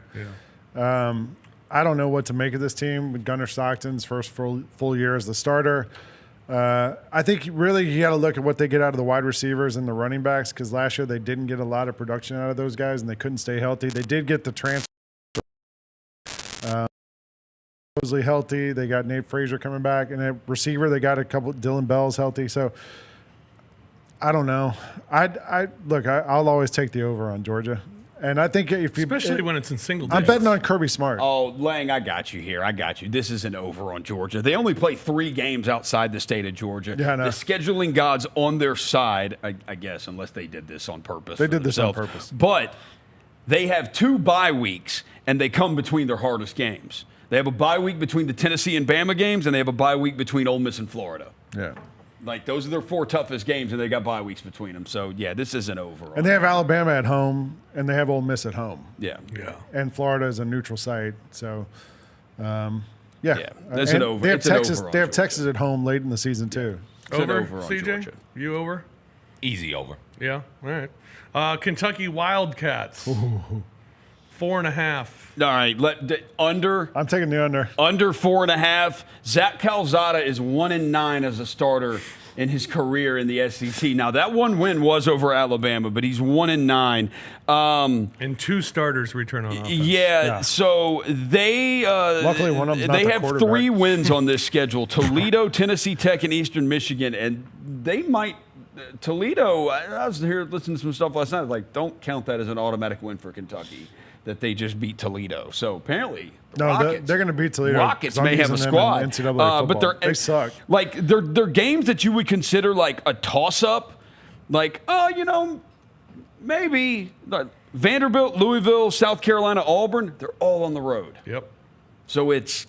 Yeah. I don't know what to make of this team with Gunnar Stockton's first full year as the starter. I think really you got to look at what they get out of the wide receivers and the running backs because last year they didn't get a lot of production out of those guys and they couldn't stay healthy. They did get the transfer supposedly healthy. They got Nate Frazier coming back, and at receiver they got a couple. Dylan Bell's healthy, so I don't know. I'll always take the over on Georgia. And I think especially when it's in single digits. I'm betting on Kirby Smart. Oh, Lang, I got you here. I got you. This is an over on Georgia. They only play 3 games outside the state of Georgia. Yeah, I know. The scheduling gods on their side, I guess, unless they did this on purpose. They did this on purpose. But they have 2 bye weeks, and they come between their hardest games. They have a bye week between the Tennessee and Bama games, and they have a bye week between Ole Miss and Florida. Yeah. Those are their 4 toughest games, and they got bye weeks between them. So, yeah, this is an over. And they have Alabama at home, and they have Ole Miss at home. Yeah. And Florida is a neutral site. So, Yeah, that's an over. They have It's an Texas. over on They have Georgia. Texas at home late in the season too. It's an Over, over on CJ? Georgia. You over? Easy over. Yeah, all right. Kentucky Wildcats. 4.5. All right, under. I'm taking the under. Under 4.5. Zach Calzada is 1-9 as a starter in his career in the SEC. Now that one win was over Alabama, but he's 1-9. And 2 starters return on offense. Yeah. So they luckily one of them's not they the have quarterback. 3 wins on this schedule: Toledo, Tennessee Tech, and Eastern Michigan, and they might. Toledo. I was here listening to some stuff last night. Don't count that as an automatic win for Kentucky. That they just beat Toledo. So apparently, Rockets, they're going to beat Toledo. Rockets may have a squad, but they suck. They're games that you would consider a toss-up. maybe Vanderbilt, Louisville, South Carolina, Auburn, they're all on the road. Yep. So it's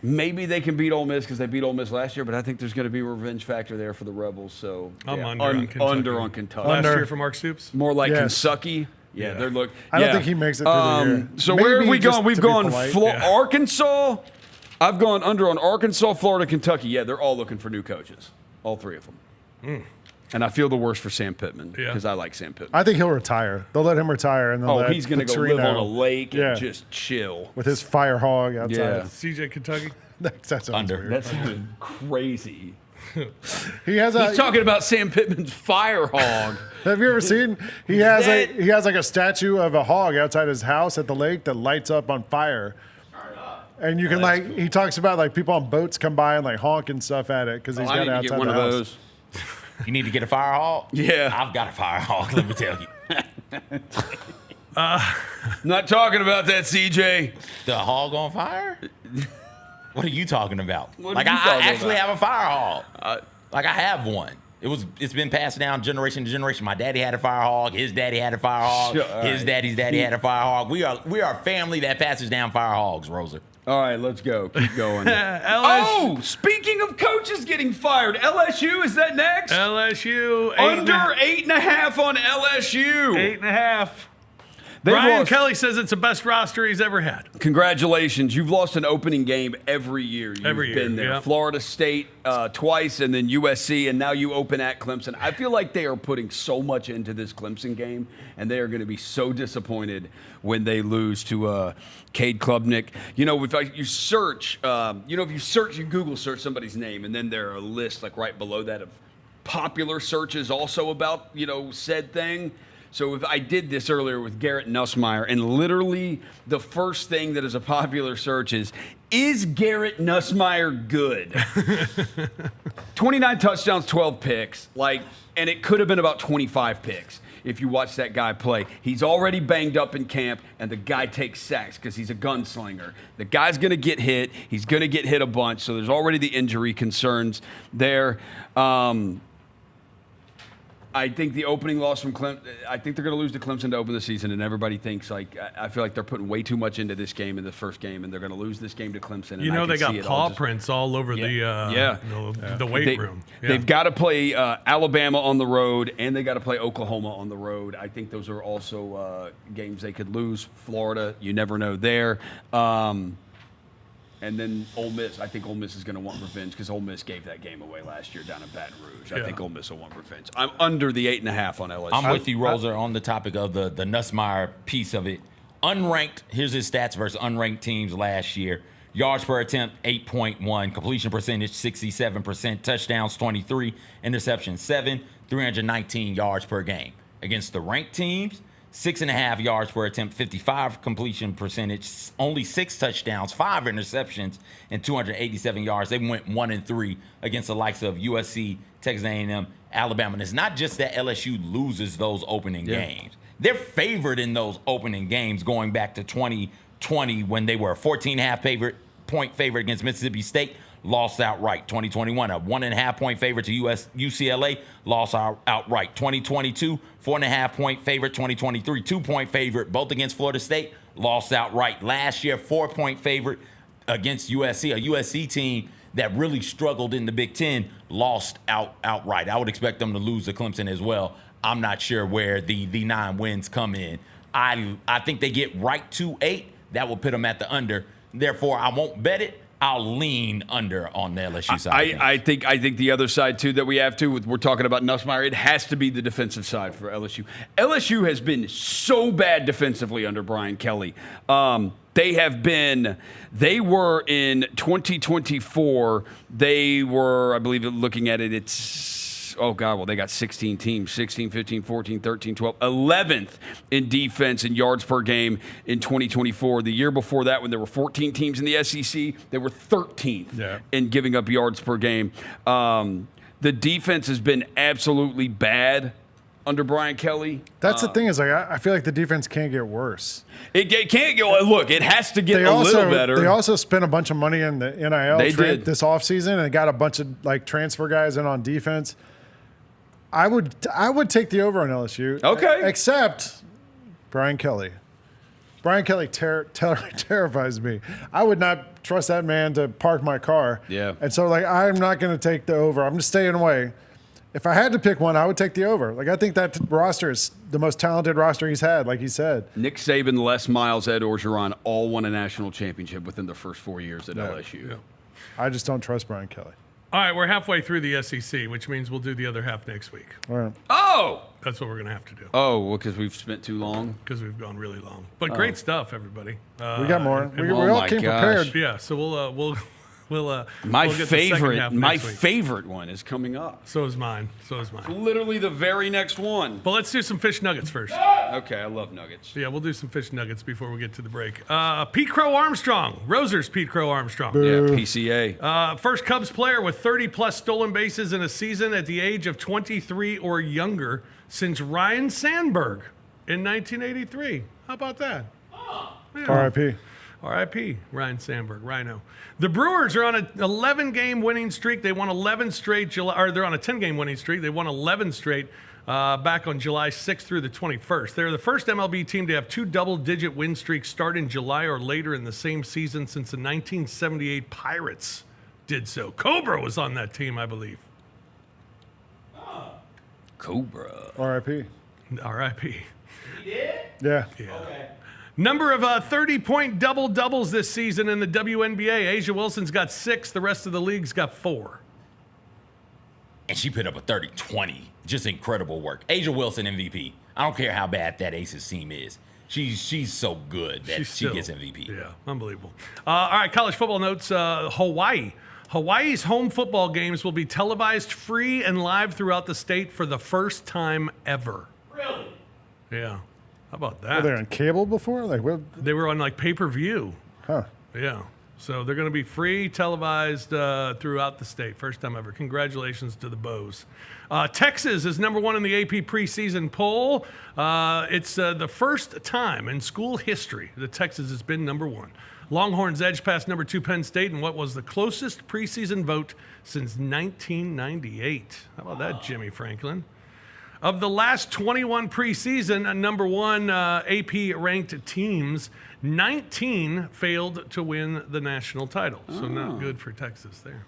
maybe they can beat Ole Miss because they beat Ole Miss last year, but I think there's going to be a revenge factor there for the Rebels. So I'm under on Kentucky. Last year for Mark Stoops? More like Kentucky. Yeah, they're I don't think he makes it through the year. So Maybe where have we just gone? We've to be gone polite. Arkansas. I've gone under on Arkansas, Florida, Kentucky. Yeah, they're all looking for new coaches. All three of them. And I feel the worst for Sam Pittman because I like Sam Pittman. I think he'll retire. They'll let him retire, and they'll let he's going to go live on a lake and just chill with his fire hog outside. Yeah. CJ Kentucky. That's Under. That's crazy. He's talking about Sam Pittman's fire hog. Have you ever seen? He has like a statue of a hog outside his house at the lake that lights up on fire. And you can he talks about like people on boats come by and like honk and stuff at it because he's got it outside get one the of house. those. You need to get a fire hog? Yeah. I've got a fire hog, let me tell you. Not talking about that, CJ. The hog on fire? What are you talking about? What like are you I talking actually about? have a fire hog. Like I have one. It's been passed down generation to generation. My daddy had a fire hog. His daddy had a fire hog. His daddy's daddy had a fire hog. We are a family that passes down fire hogs, Rosa. All right, let's go. Keep going. Oh, speaking of coaches getting fired, LSU, is that next? LSU. Under 8.5 on LSU. 8.5. They've Brian lost- Kelly says it's the best roster he's ever had. Congratulations. You've lost an opening game every year. You've Every year, been there. yeah. Florida State twice and then USC, and now you open at Clemson. I feel like they are putting so much into this Clemson game, and they are going to be so disappointed when they lose to Cade Klubnik. You know, if you search, you Google search somebody's name, and then there are a list like right below that of popular searches also about, said thing. So if I did this earlier with Garrett Nussmeier, and literally the first thing that is a popular search is Garrett Nussmeier good? 29 touchdowns, 12 picks, and it could have been about 25 picks if you watch that guy play. He's already banged up in camp, and the guy takes sacks because he's a gunslinger. The guy's going to get hit. He's going to get hit a bunch, so there's already the injury concerns there. I think the opening loss from Clemson, I think they're going to lose to Clemson to open the season, and everybody thinks, I feel like they're putting way too much into this game in the first game, and they're going to lose this game to Clemson. And They got paw prints all over the weight room. Yeah. They've got to play Alabama on the road, and they got to play Oklahoma on the road. I think those are also games they could lose. Florida, you never know there. And then Ole Miss. I think Ole Miss is going to want revenge because Ole Miss gave that game away last year down in Baton Rouge. I think Ole Miss will want revenge. I'm under the 8.5 on LSU. I'm with you, Rosa, on the topic of the Nussmeier piece of it. Unranked, here's his stats versus unranked teams last year. Yards per attempt, 8.1. Completion percentage, 67%. Touchdowns, 23. Interceptions, 7. 319 yards per game. Against the ranked teams, 6.5 yards per attempt, 55 completion percentage, only 6 touchdowns, 5 interceptions, and 287 yards. They went 1-3 against the likes of USC, Texas A&M, Alabama. And it's not just that LSU loses those opening games. They're favored in those opening games going back to 2020 when they were a 14.5 point favorite against Mississippi State. Lost outright. 2021, a 1.5 point favorite to UCLA, lost outright. 2022, 4.5 point favorite. 2023, 2 point favorite, both against Florida State, lost outright. Last year, 4 point favorite against USC, a USC team that really struggled in the Big Ten, lost outright. I would expect them to lose to Clemson as well. I'm not sure where the 9 wins come in. I think they get right to 8. That will put them at the under. Therefore, I won't bet it. I'll lean under on the LSU side. I think the other side, too, that we have to, we're talking about Nussmeier, it has to be the defensive side for LSU. LSU has been so bad defensively under Brian Kelly. They were in 2024, they were, I believe, looking at it, they got 16 teams, 16, 15, 14, 13, 12, 11th in defense and yards per game in 2024. The year before that, when there were 14 teams in the SEC, they were 13th in giving up yards per game. The defense has been absolutely bad under Brian Kelly. That's the thing is, I feel like the defense can't get worse. It can't go. Look, it has to get little better. They also spent a bunch of money in the NIL trade this offseason and got a bunch of transfer guys in on defense. I would take the over on LSU. Okay. Except Brian Kelly. Brian Kelly terrifies me. I would not trust that man to park my car. Yeah. And so, like, I'm not going to take the over. I'm just staying away. If I had to pick one, I would take the over. Like, I think that roster is the most talented roster he's had, like he said. Nick Saban, Les Miles, Ed Orgeron all won a national championship within their first 4 years at LSU. Yeah. I just don't trust Brian Kelly. All right, we're halfway through the SEC, which means we'll do the other half next week. All right. Oh! That's what we're going to have to do. Oh, well, because we've spent too long? Because we've gone really long. But great stuff, everybody. We got more. and We oh all my came gosh. prepared. Yeah, so we'll My get the second half next week. favorite one is coming up. So is mine. Literally the very next one. But let's do some fish nuggets first. Okay, I love nuggets. Yeah, we'll do some fish nuggets before we get to the break. Pete Crow Armstrong. Roser's Pete Crow Armstrong. Yeah, PCA. First Cubs player with 30-plus stolen bases in a season at the age of 23 or younger since Ryan Sandberg in 1983. How about that? Yeah. R.I.P. R.I.P. Ryan Sandberg, Rhino. The Brewers are on an 11-game winning streak. They won 11 straight. They're on a 10-game winning streak. They won 11 straight back on July 6th through the 21st. They're the first MLB team to have 2 double-digit win streaks start in July or later in the same season since the 1978 Pirates did so. Cobra was on that team, I believe. Cobra. R.I.P. R.I.P. Yeah. Okay. Number of 30-point double-doubles this season in the WNBA. Asia Wilson's got 6. The rest of the league's got 4. And she put up a 30-20. Just incredible work. Asia Wilson MVP. I don't care how bad that Aces team is. She's so good that she gets MVP. Yeah, unbelievable. All right, college football notes. Hawaii. Hawaii's home football games will be televised free and live throughout the state for the first time ever. Really? Yeah. How about that? Were they on cable before? Like what? They were on like pay-per-view. Huh. Yeah. So they're going to be free, televised throughout the state. First time ever. Congratulations to the Bows. Texas is number 1 in the AP preseason poll. It's the first time in school history that Texas has been number 1. Longhorns edge past number 2 Penn State in what was the closest preseason vote since 1998. How about that, Jimmy Franklin? Of the last 21 preseason number 1 AP-ranked teams, 19 failed to win the national title. So not good for Texas there.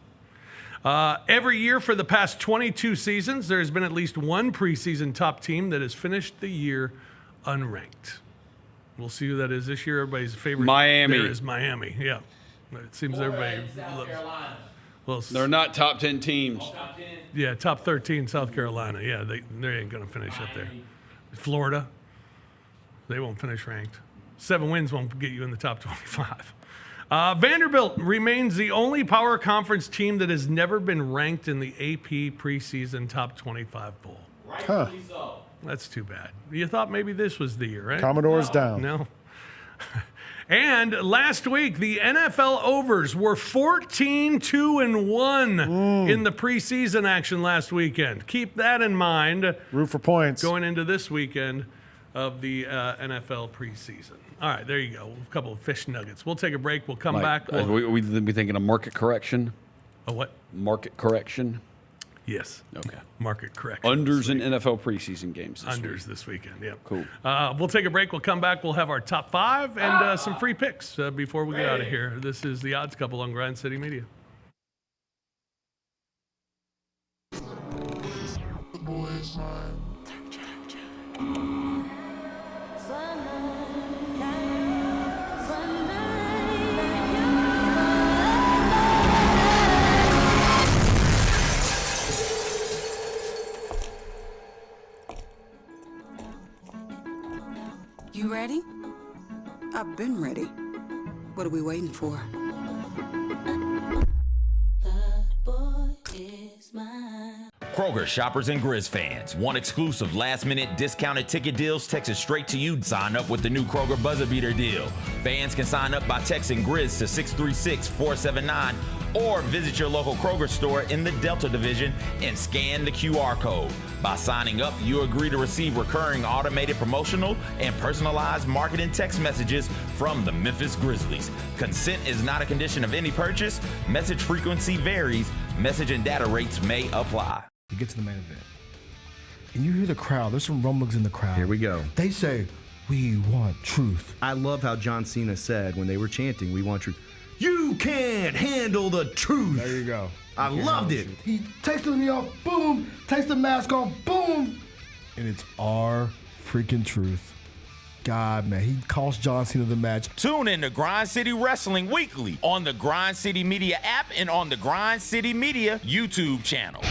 Every year for the past 22 seasons, there's been at least one preseason top team that has finished the year unranked. We'll see who that is this year. Everybody's favorite Miami. there is Miami. Yeah. It seems everybody loves. Well, They're not top 10 teams. yeah, top 13, South Carolina. Yeah, they ain't going to finish up there. Florida, they won't finish ranked. 7 wins won't get you in the top 25. Vanderbilt remains the only power conference team that has never been ranked in the AP preseason top 25 poll. Huh. That's too bad. You thought maybe this was the year, right? Commodore's down. No. And last week, the NFL overs were 14-2-1 in the preseason action last weekend. Keep that in mind. Root for points. Going into this weekend of the NFL preseason. All right, there you go. A couple of fish nuggets. We'll take a break. We'll come back. We thinking of market correction? A what? Market correction? Yes. Okay. Market correction. Unders in NFL preseason games this weekend, yeah. Cool. We'll take a break. We'll come back. We'll have our top 5 and some free picks before we get out of here. This is The Odds Couple on Grind City Media. You ready? I've been ready. What are we waiting for? Kroger shoppers and Grizz fans. Want exclusive last-minute discounted ticket deals texted straight to you? Sign up with the new Kroger Buzzer Beater deal. Fans can sign up by texting Grizz to 636-479 or visit your local Kroger store in the Delta Division and scan the QR code. By signing up, you agree to receive recurring automated promotional and personalized marketing text messages from the Memphis Grizzlies. Consent is not a condition of any purchase. Message frequency varies. Message and data rates may apply. To get to the main event. and you hear the crowd. There's some rumblings in the crowd. Here we go. They say, "We want truth." I love how John Cena said when they were chanting, "We want truth." You can't handle the truth. There you go. I loved it. He takes the knee off, boom. Takes the mask off, boom. And it's our freaking truth. God, man, he cost John Cena the match. Tune in to Grind City Wrestling weekly on the Grind City Media app and on the Grind City Media YouTube channel.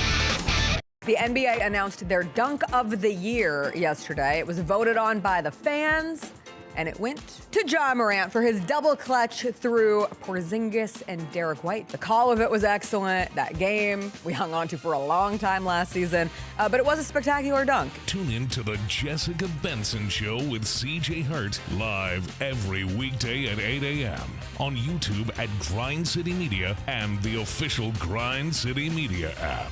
The NBA announced their dunk of the year yesterday. It was voted on by the fans, and it went to Ja Morant for his double clutch through Porzingis and Derek White. The call of it was excellent. That game we hung on to for a long time last season, but it was a spectacular dunk. Tune in to the Jessica Benson Show with CJ Hurt live every weekday at 8 a.m. on YouTube at Grind City Media and the official Grind City Media app.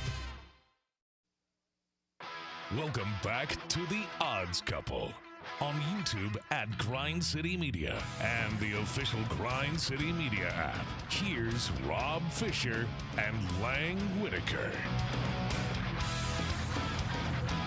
Welcome back to the Odds Couple on YouTube at Grind City Media and the official Grind City Media app. Here's Rob Fisher and Lang Whitaker.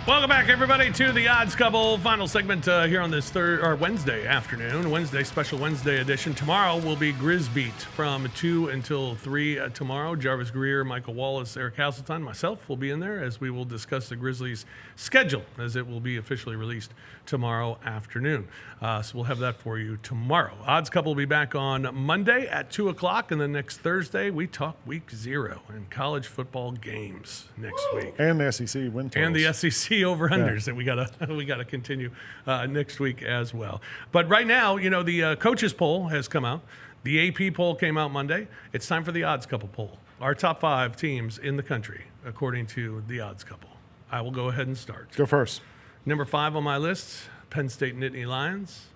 Welcome back, everybody, to the Odds Couple final segment here on this Wednesday afternoon. Special Wednesday edition. Tomorrow will be Grizz Beat from 2 until 3 tomorrow. Jarvis Greer, Michael Wallace, Eric Hasseltine, myself will be in there as we will discuss the Grizzlies' schedule as it will be officially released tomorrow afternoon. So we'll have that for you tomorrow. Odds Couple will be back on Monday at 2 o'clock, and then next Thursday we talk Week 0 and college football games next week. And the SEC win totals. And the SEC over-unders that we gotta continue next week as well. But right now, you know, the coaches poll has come out. The AP poll came out Monday. It's time for the Odds Couple poll. Our top 5 teams in the country, according to the Odds Couple. I will go ahead and start. Go first. Number 5 on my list, Penn State Nittany Lions.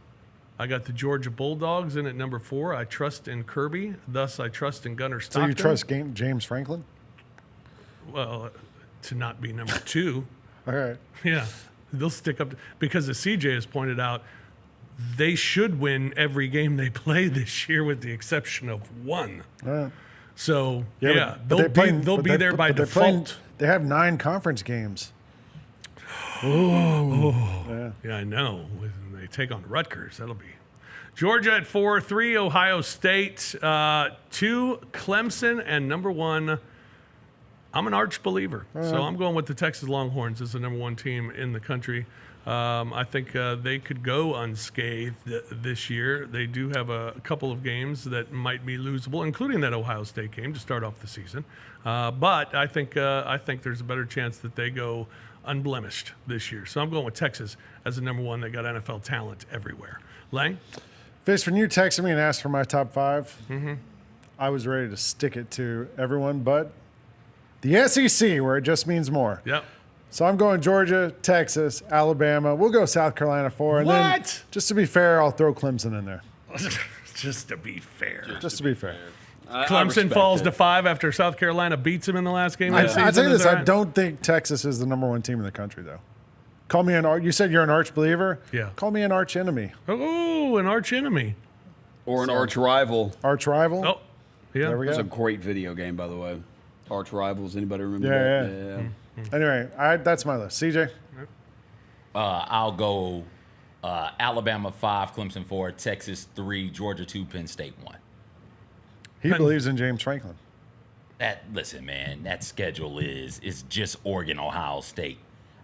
I got the Georgia Bulldogs in at number 4. I trust in Kirby, thus I trust in Gunnar Stockton. So you trust James Franklin? Well, to not be number 2. All right. Yeah, they'll stick up because as CJ has pointed out, they should win every game they play this year with the exception of one. So they'll be there by default. They have 9 conference games. Yeah, I know. When they take on Rutgers, that'll be Georgia at 4, 3 Ohio State, 2 Clemson, and number 1. I'm an arch believer, so I'm going with the Texas Longhorns as the number 1 team in the country. I think they could go unscathed this year. They do have a couple of games that might be losable, including that Ohio State game to start off the season. But I think there's a better chance that they go unblemished this year. So I'm going with Texas as the number 1. They got NFL talent everywhere. Lang? Fish, when you texted me and asked for my top 5, I was ready to stick it to everyone but the SEC, where it just means more. Yep. So I'm going Georgia, Texas, Alabama. We'll go South Carolina 4. And then, just to be fair, I'll throw Clemson in there. Just to be fair. Just to be fair. Clemson falls to 5 after South Carolina beats them in the last game of the season. I'll tell you this. I don't think Texas is the number 1 team in the country, though. Call me you said you're an arch believer? Yeah. Call me an arch enemy. Oh, an arch enemy. Or an arch rival. Arch rival? Oh, yeah. There we go. That's a great video game, by the way. Arch rivals. Anybody remember that? Yeah. Anyway, that's my list. CJ? I'll go Alabama 5, Clemson 4, Texas 3, Georgia 2, Penn State 1. He believes in James Franklin. Listen, man, that schedule is just Oregon, Ohio State.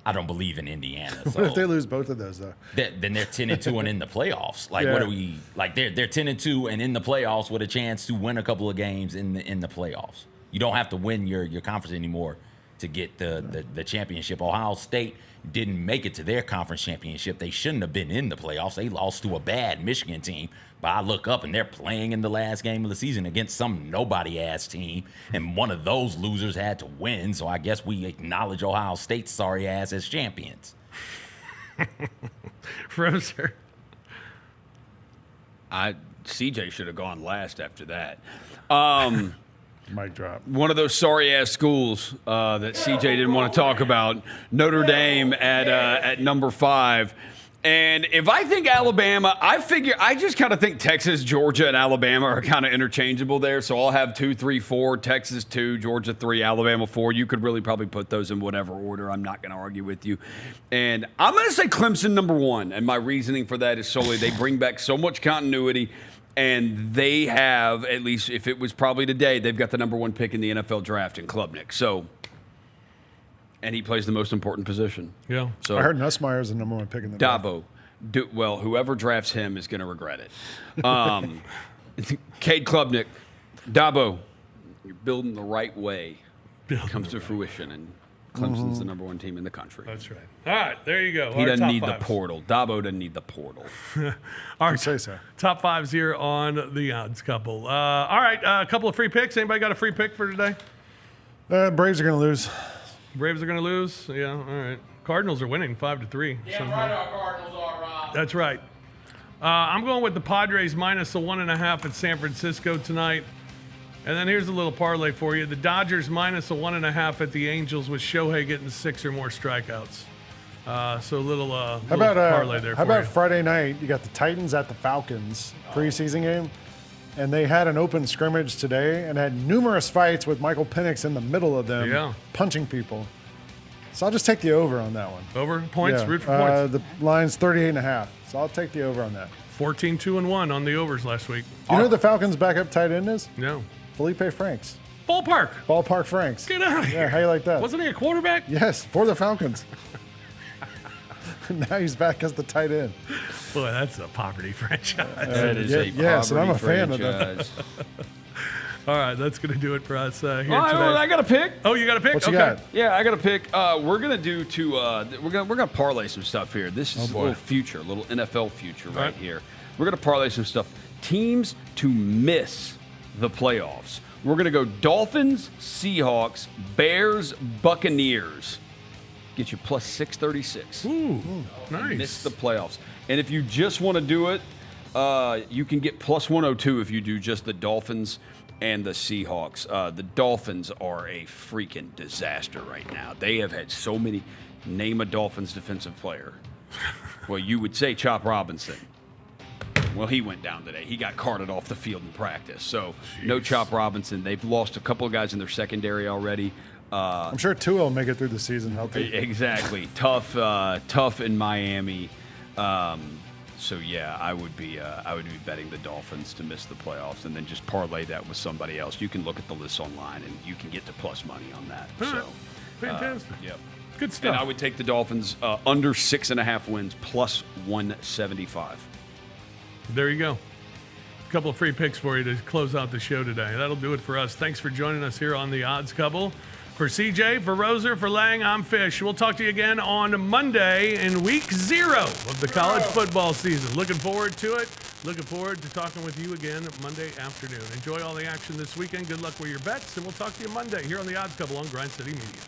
I don't believe in Indiana. So What if they lose both of those, though? Then they're 10-2 and in the playoffs. Like, what are we like? They're 10-2 and in the playoffs with a chance to win a couple of games in the playoffs. You don't have to win your conference anymore to get the championship. Ohio State didn't make it to their conference championship. They shouldn't have been in the playoffs. They lost to a bad Michigan team. But I look up and they're playing in the last game of the season against some nobody-ass team, and one of those losers had to win. So I guess we acknowledge Ohio State's sorry ass as champions. Roser. CJ should have gone last after that. Mic drop. One of those sorry-ass schools that CJ didn't want to talk about, Notre Dame at number 5. And if I think Alabama, I just kind of think Texas, Georgia, and Alabama are kind of interchangeable there. So I'll have 2, 3, 4, Texas 2, Georgia 3, Alabama 4. You could really probably put those in whatever order. I'm not going to argue with you. And I'm going to say Clemson number 1. And my reasoning for that is solely they bring back so much continuity. And they have, at least if it was probably today, they've got the number 1 pick in the NFL draft in Klubnik. So, and he plays the most important position. Yeah. So I heard Nussmeier's the number 1 pick in the draft. Dabo. Well, whoever drafts him is going to regret it. Cade Klubnik. Dabo, you're building the right way. Comes to fruition, and Clemson's the number 1 team in the country. That's right. All right, there you go. He doesn't need the portal. Dabo doesn't need the portal. Our say so. top 5s here on the Odds Couple. All right, a couple of free picks. Anybody got a free pick for today? Braves are going to lose. Braves are going to lose? Yeah, all right. Cardinals are winning 5-3. Yeah, right, our Cardinals are, Rob. That's right. I'm going with the Padres minus the 1.5 at San Francisco tonight. And then here's a little parlay for you. The Dodgers minus the 1.5 at the Angels with Shohei getting 6 or more strikeouts. So a little parlay there for you. How about Friday night? You got the Titans at the Falcons preseason game. And they had an open scrimmage today and had numerous fights with Michael Penix in the middle of them, punching people. So I'll just take the over on that one. Over points? Root for points. The line's 38.5. So I'll take the over on that. 14-2-1 on the overs last week. You know who the Falcons' backup tight end is? No. Felipe Franks. Ballpark Franks. Get out of here. Yeah, how you like that? Wasn't he a quarterback? Yes, for the Falcons. Now he's back as the tight end. Boy, that's a poverty franchise. That is a poverty and I'm a fan of that. All right, that's going to do it for us here today. I got a pick. Oh, you got a pick? What you got? Yeah, I got a pick. We're gonna do we're gonna parlay some stuff here. This is a little NFL future right here. We're gonna parlay some stuff. Teams to miss the playoffs. We're gonna go Dolphins, Seahawks, Bears, Buccaneers. Get you plus 636. Ooh, nice. Miss the playoffs. And if you just want to do it, you can get plus 102 if you do just the Dolphins and the Seahawks. The Dolphins are a freaking disaster right now. They have had so many. Name a Dolphins defensive player. Well, you would say Chop Robinson. Well, he went down today. He got carted off the field in practice. So no Chop Robinson. They've lost a couple of guys in their secondary already. I'm sure Tua will make it through the season healthy. Exactly. Tough in Miami. So yeah, I would be betting the Dolphins to miss the playoffs, and then just parlay that with somebody else. You can look at the list online, and you can get to plus money on that. So fantastic. Yep. Good stuff. And I would take the Dolphins under 6.5 wins plus 175. There you go. A couple of free picks for you to close out the show today. That'll do it for us. Thanks for joining us here on the Odds Couple. For CJ, for Roser, for Lang, I'm Fish. We'll talk to you again on Monday in week 0 of the college football season. Looking forward to it. Looking forward to talking with you again Monday afternoon. Enjoy all the action this weekend. Good luck with your bets, and we'll talk to you Monday here on the Odds Couple on Grind City Media.